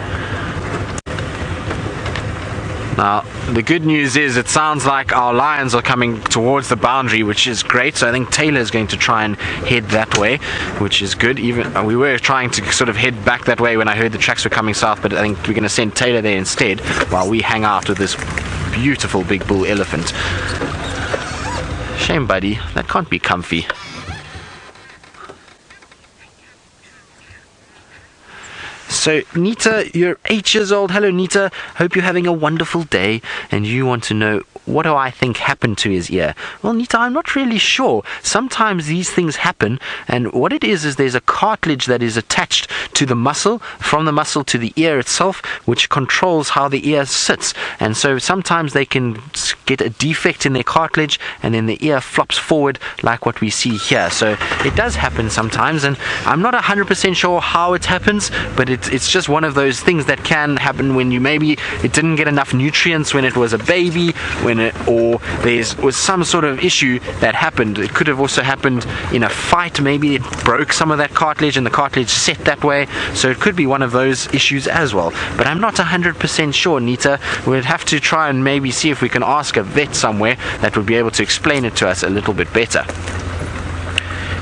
Now, the good news is it sounds like our lions are coming towards the boundary, which is great. So I think Taylor is going to try and head that way, which is good. Even we were trying to sort of head back that way when I heard the tracks were coming south, but I think we're going to send Taylor there instead while we hang out with this beautiful big bull elephant. Shame, buddy. That can't be comfy. So, Nita, you're 8 years old. Hello, Nita. Hope you're having a wonderful day. And you want to know, what do I think happened to his ear? Well, Nita, I'm not really sure. Sometimes these things happen, and what it is there's a cartilage that is attached to the muscle, from the muscle to the ear itself, which controls how the ear sits. And so sometimes they can get a defect in their cartilage, and then the ear flops forward like what we see here. So it does happen sometimes, and I'm not 100% sure how it happens, but it's just one of those things that can happen when maybe it didn't get enough nutrients when it was a baby, or there was some sort of issue that happened. It could have also happened in a fight. Maybe it broke some of that cartilage and the cartilage set that way. So it could be one of those issues as well. But I'm not 100% sure, Nita. We'd have to try and maybe see if we can ask a vet somewhere that would be able to explain it to us a little bit better.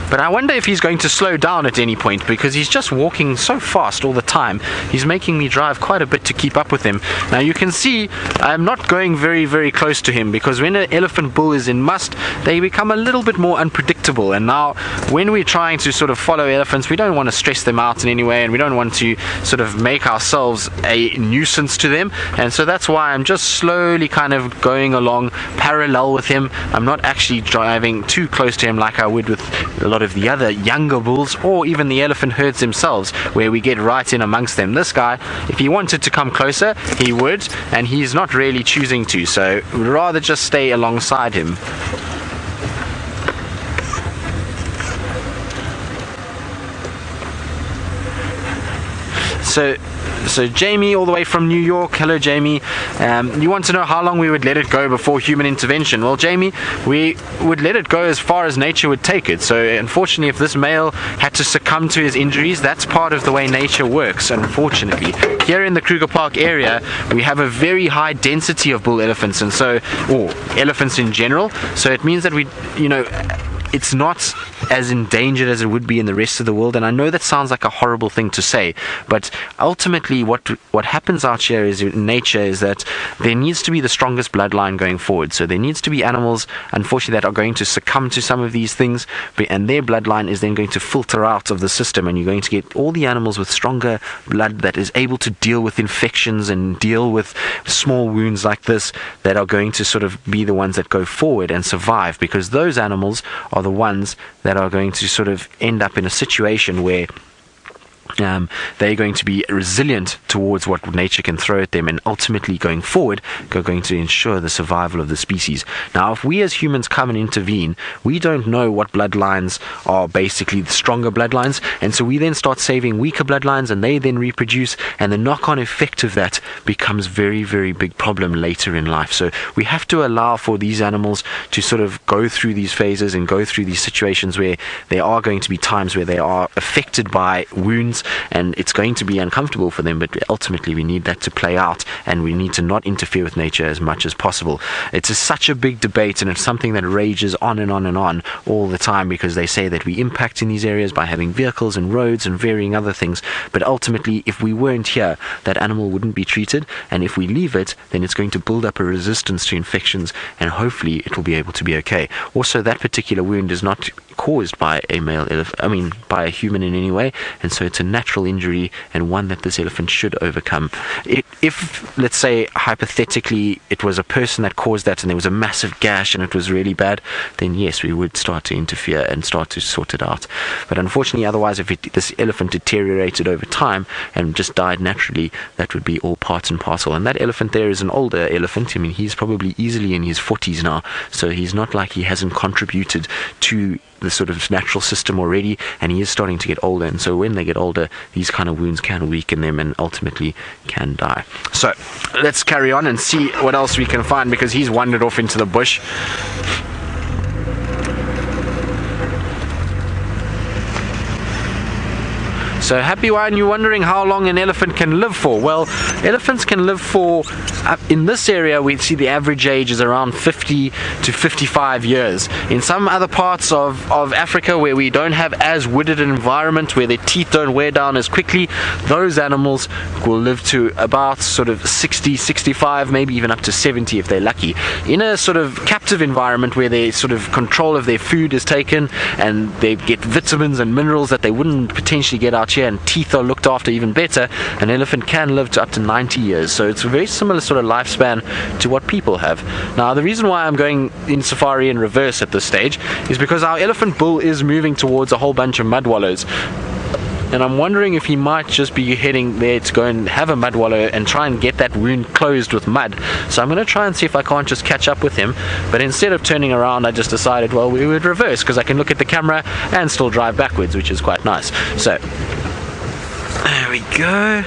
But I wonder if he's going to slow down at any point, because he's just walking so fast all the time. He's making me drive quite a bit to keep up with him. Now you can see I'm not going very, very close to him, because when an elephant bull is in must, they become a little bit more unpredictable. And now when we're trying to sort of follow elephants, we don't want to stress them out in any way, and we don't want to sort of make ourselves a nuisance to them. And so that's why I'm just slowly kind of going along parallel with him. I'm not actually driving too close to him like I would with a lot of the other younger bulls, or even the elephant herds themselves, where we get right in amongst them. This guy, if he wanted to come closer, he would, and he's not really choosing to, so we'd rather just stay alongside him. So So Jamie, all the way from New York. Hello, Jamie. You want to know how long we would let it go before human intervention? Well, Jamie, we would let it go as far as nature would take it. So unfortunately, if this male had to succumb to his injuries, that's part of the way nature works, unfortunately. Here in the Kruger Park area, we have a very high density of bull elephants, and so, or elephants in general. So it means that we, it's not as endangered as it would be in the rest of the world. And I know that sounds like a horrible thing to say, but ultimately what happens out here is in nature is that there needs to be the strongest bloodline going forward. So there needs to be animals, unfortunately, that are going to succumb to some of these things, and their bloodline is then going to filter out of the system, and you're going to get all the animals with stronger blood that is able to deal with infections and deal with small wounds like this, that are going to sort of be the ones that go forward and survive, because those animals are the ones that are going to sort of end up in a situation where they're going to be resilient towards what nature can throw at them, and ultimately going forward are going to ensure the survival of the species. Now, if we as humans come and intervene, we don't know what bloodlines are basically the stronger bloodlines, and so we then start saving weaker bloodlines, and they then reproduce, and the knock-on effect of that becomes very, very big problem later in life. So we have to allow for these animals to sort of go through these phases and go through these situations where there are going to be times where they are affected by wounds, and it's going to be uncomfortable for them, but ultimately we need that to play out, and we need to not interfere with nature as much as possible. It's such a big debate, and it's something that rages on and on and on all the time, because they say that we impact in these areas by having vehicles and roads and varying other things, but ultimately if we weren't here, that animal wouldn't be treated, and if we leave it, then it's going to build up a resistance to infections, and hopefully it will be able to be okay. Also, that particular wound is not caused by a by a human in any way, and so it's a natural injury, and one that this elephant should overcome. If let's say hypothetically it was a person that caused that and there was a massive gash and it was really bad, then yes, we would start to interfere and start to sort it out. But unfortunately, otherwise, if this elephant deteriorated over time and just died naturally, that would be all part and parcel. And that elephant there is an older elephant. I mean, he's probably easily in his 40s now, so he's not like he hasn't contributed to the sort of natural system already, and he is starting to get older, and so when they get older, these kind of wounds can weaken them and ultimately can die. So let's carry on and see what else we can find, because he's wandered off into the bush. So Happy One, you're wondering how long an elephant can live for. Well, elephants can live for, in this area we see the average age is around 50 to 55 years. In some other parts of Africa where we don't have as wooded an environment, where their teeth don't wear down as quickly, those animals will live to about sort of 60, 65, maybe even up to 70 if they're lucky. In a sort of captive environment where their sort of control of their food is taken, and they get vitamins and minerals that they wouldn't potentially get out here, and teeth are looked after even better, an elephant can live to up to 90 years. So it's a very similar sort of lifespan to what people have. Now, the reason why I'm going in safari in reverse at this stage is because our elephant bull is moving towards a whole bunch of mud wallows, and I'm wondering if he might just be heading there to go and have a mud wallow and try and get that wound closed with mud. So I'm going to try and see if I can't just catch up with him, but instead of turning around, I just decided, well, we would reverse, because I can look at the camera and still drive backwards, which is quite nice. So there we go.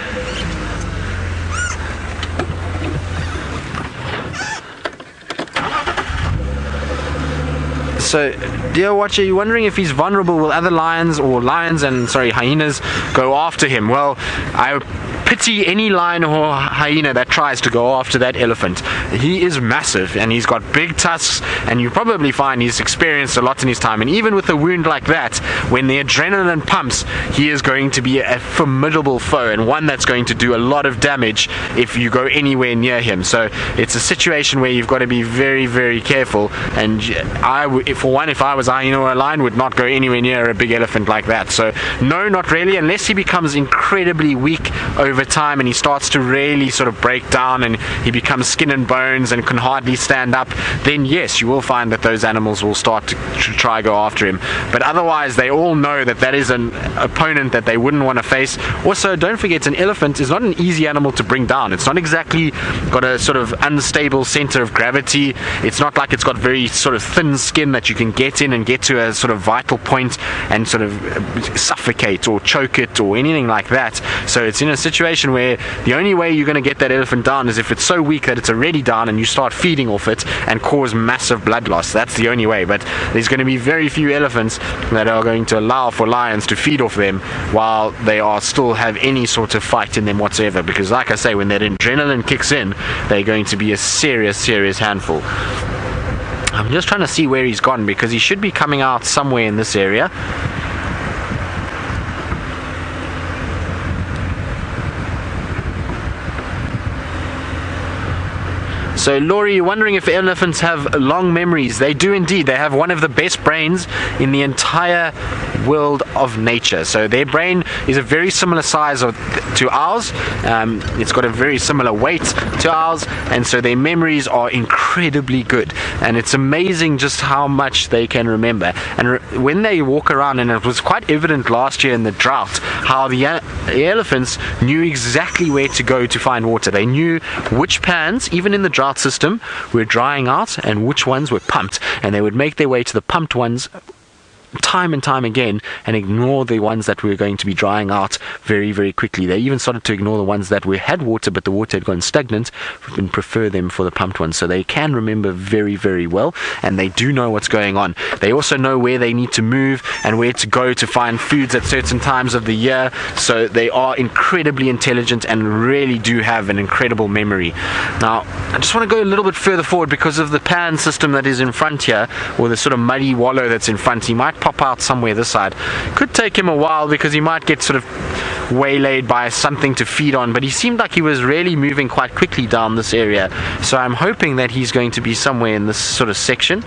So, dear watcher, you're wondering if he's vulnerable. Will other hyenas go after him? Well, I pity any lion or hyena that tries to go after that elephant. He is massive, and he's got big tusks, and you probably find he's experienced a lot in his time, and even with a wound like that, when the adrenaline pumps, he is going to be a formidable foe, and one that's going to do a lot of damage if you go anywhere near him. So it's a situation where you've got to be very, very careful, and if I was a hyena or a lion, would not go anywhere near a big elephant like that. So no, not really, unless he becomes incredibly weak over time and he starts to really sort of break down and he becomes skin and bones and can hardly stand up, then yes, you will find that those animals will start to try go after him. But otherwise, they all know that that is an opponent that they wouldn't want to face. Also, don't forget, an elephant is not an easy animal to bring down. It's not exactly got a sort of unstable center of gravity. It's not like it's got very sort of thin skin that you can get in and get to a sort of vital point and sort of suffocate or choke it or anything like that. So it's in a situation situation where the only way you're going to get that elephant down is if it's so weak that it's already down and you start feeding off it and cause massive blood loss. That's the only way. But there's going to be very few elephants that are going to allow for lions to feed off them while they are still have any sort of fight in them whatsoever, because like I say, when that adrenaline kicks in, they're going to be a serious handful. I'm just trying to see where he's gone, because he should be coming out somewhere in this area. So Laurie, you're wondering if elephants have long memories. They do indeed. They have one of the best brains in the entire world of nature. So their brain is a very similar size to ours. It's got a very similar weight to ours, and so their memories are incredibly good. And it's amazing just how much they can remember. And when they walk around, and it was quite evident last year in the drought, how the elephants knew exactly where to go to find water. They knew which pans, even in the drought system, were drying out and which ones were pumped, and they would make their way to the pumped ones time and time again and ignore the ones that were going to be drying out very quickly. They even started to ignore the ones that had water, but the water had gone stagnant, and prefer them for the pumped ones. So they can remember very well, and they do know what's going on. They also know where they need to move and where to go to find foods at certain times of the year. So they are incredibly intelligent and really do have an incredible memory. Now I just want to go a little bit further forward because of the pan system that is in front here, or the sort of muddy wallow that's in front. He might pop out somewhere this side. Could take him a while because he might get sort of waylaid by something to feed on, but he seemed like he was really moving quite quickly down this area, so I'm hoping that he's going to be somewhere in this sort of section.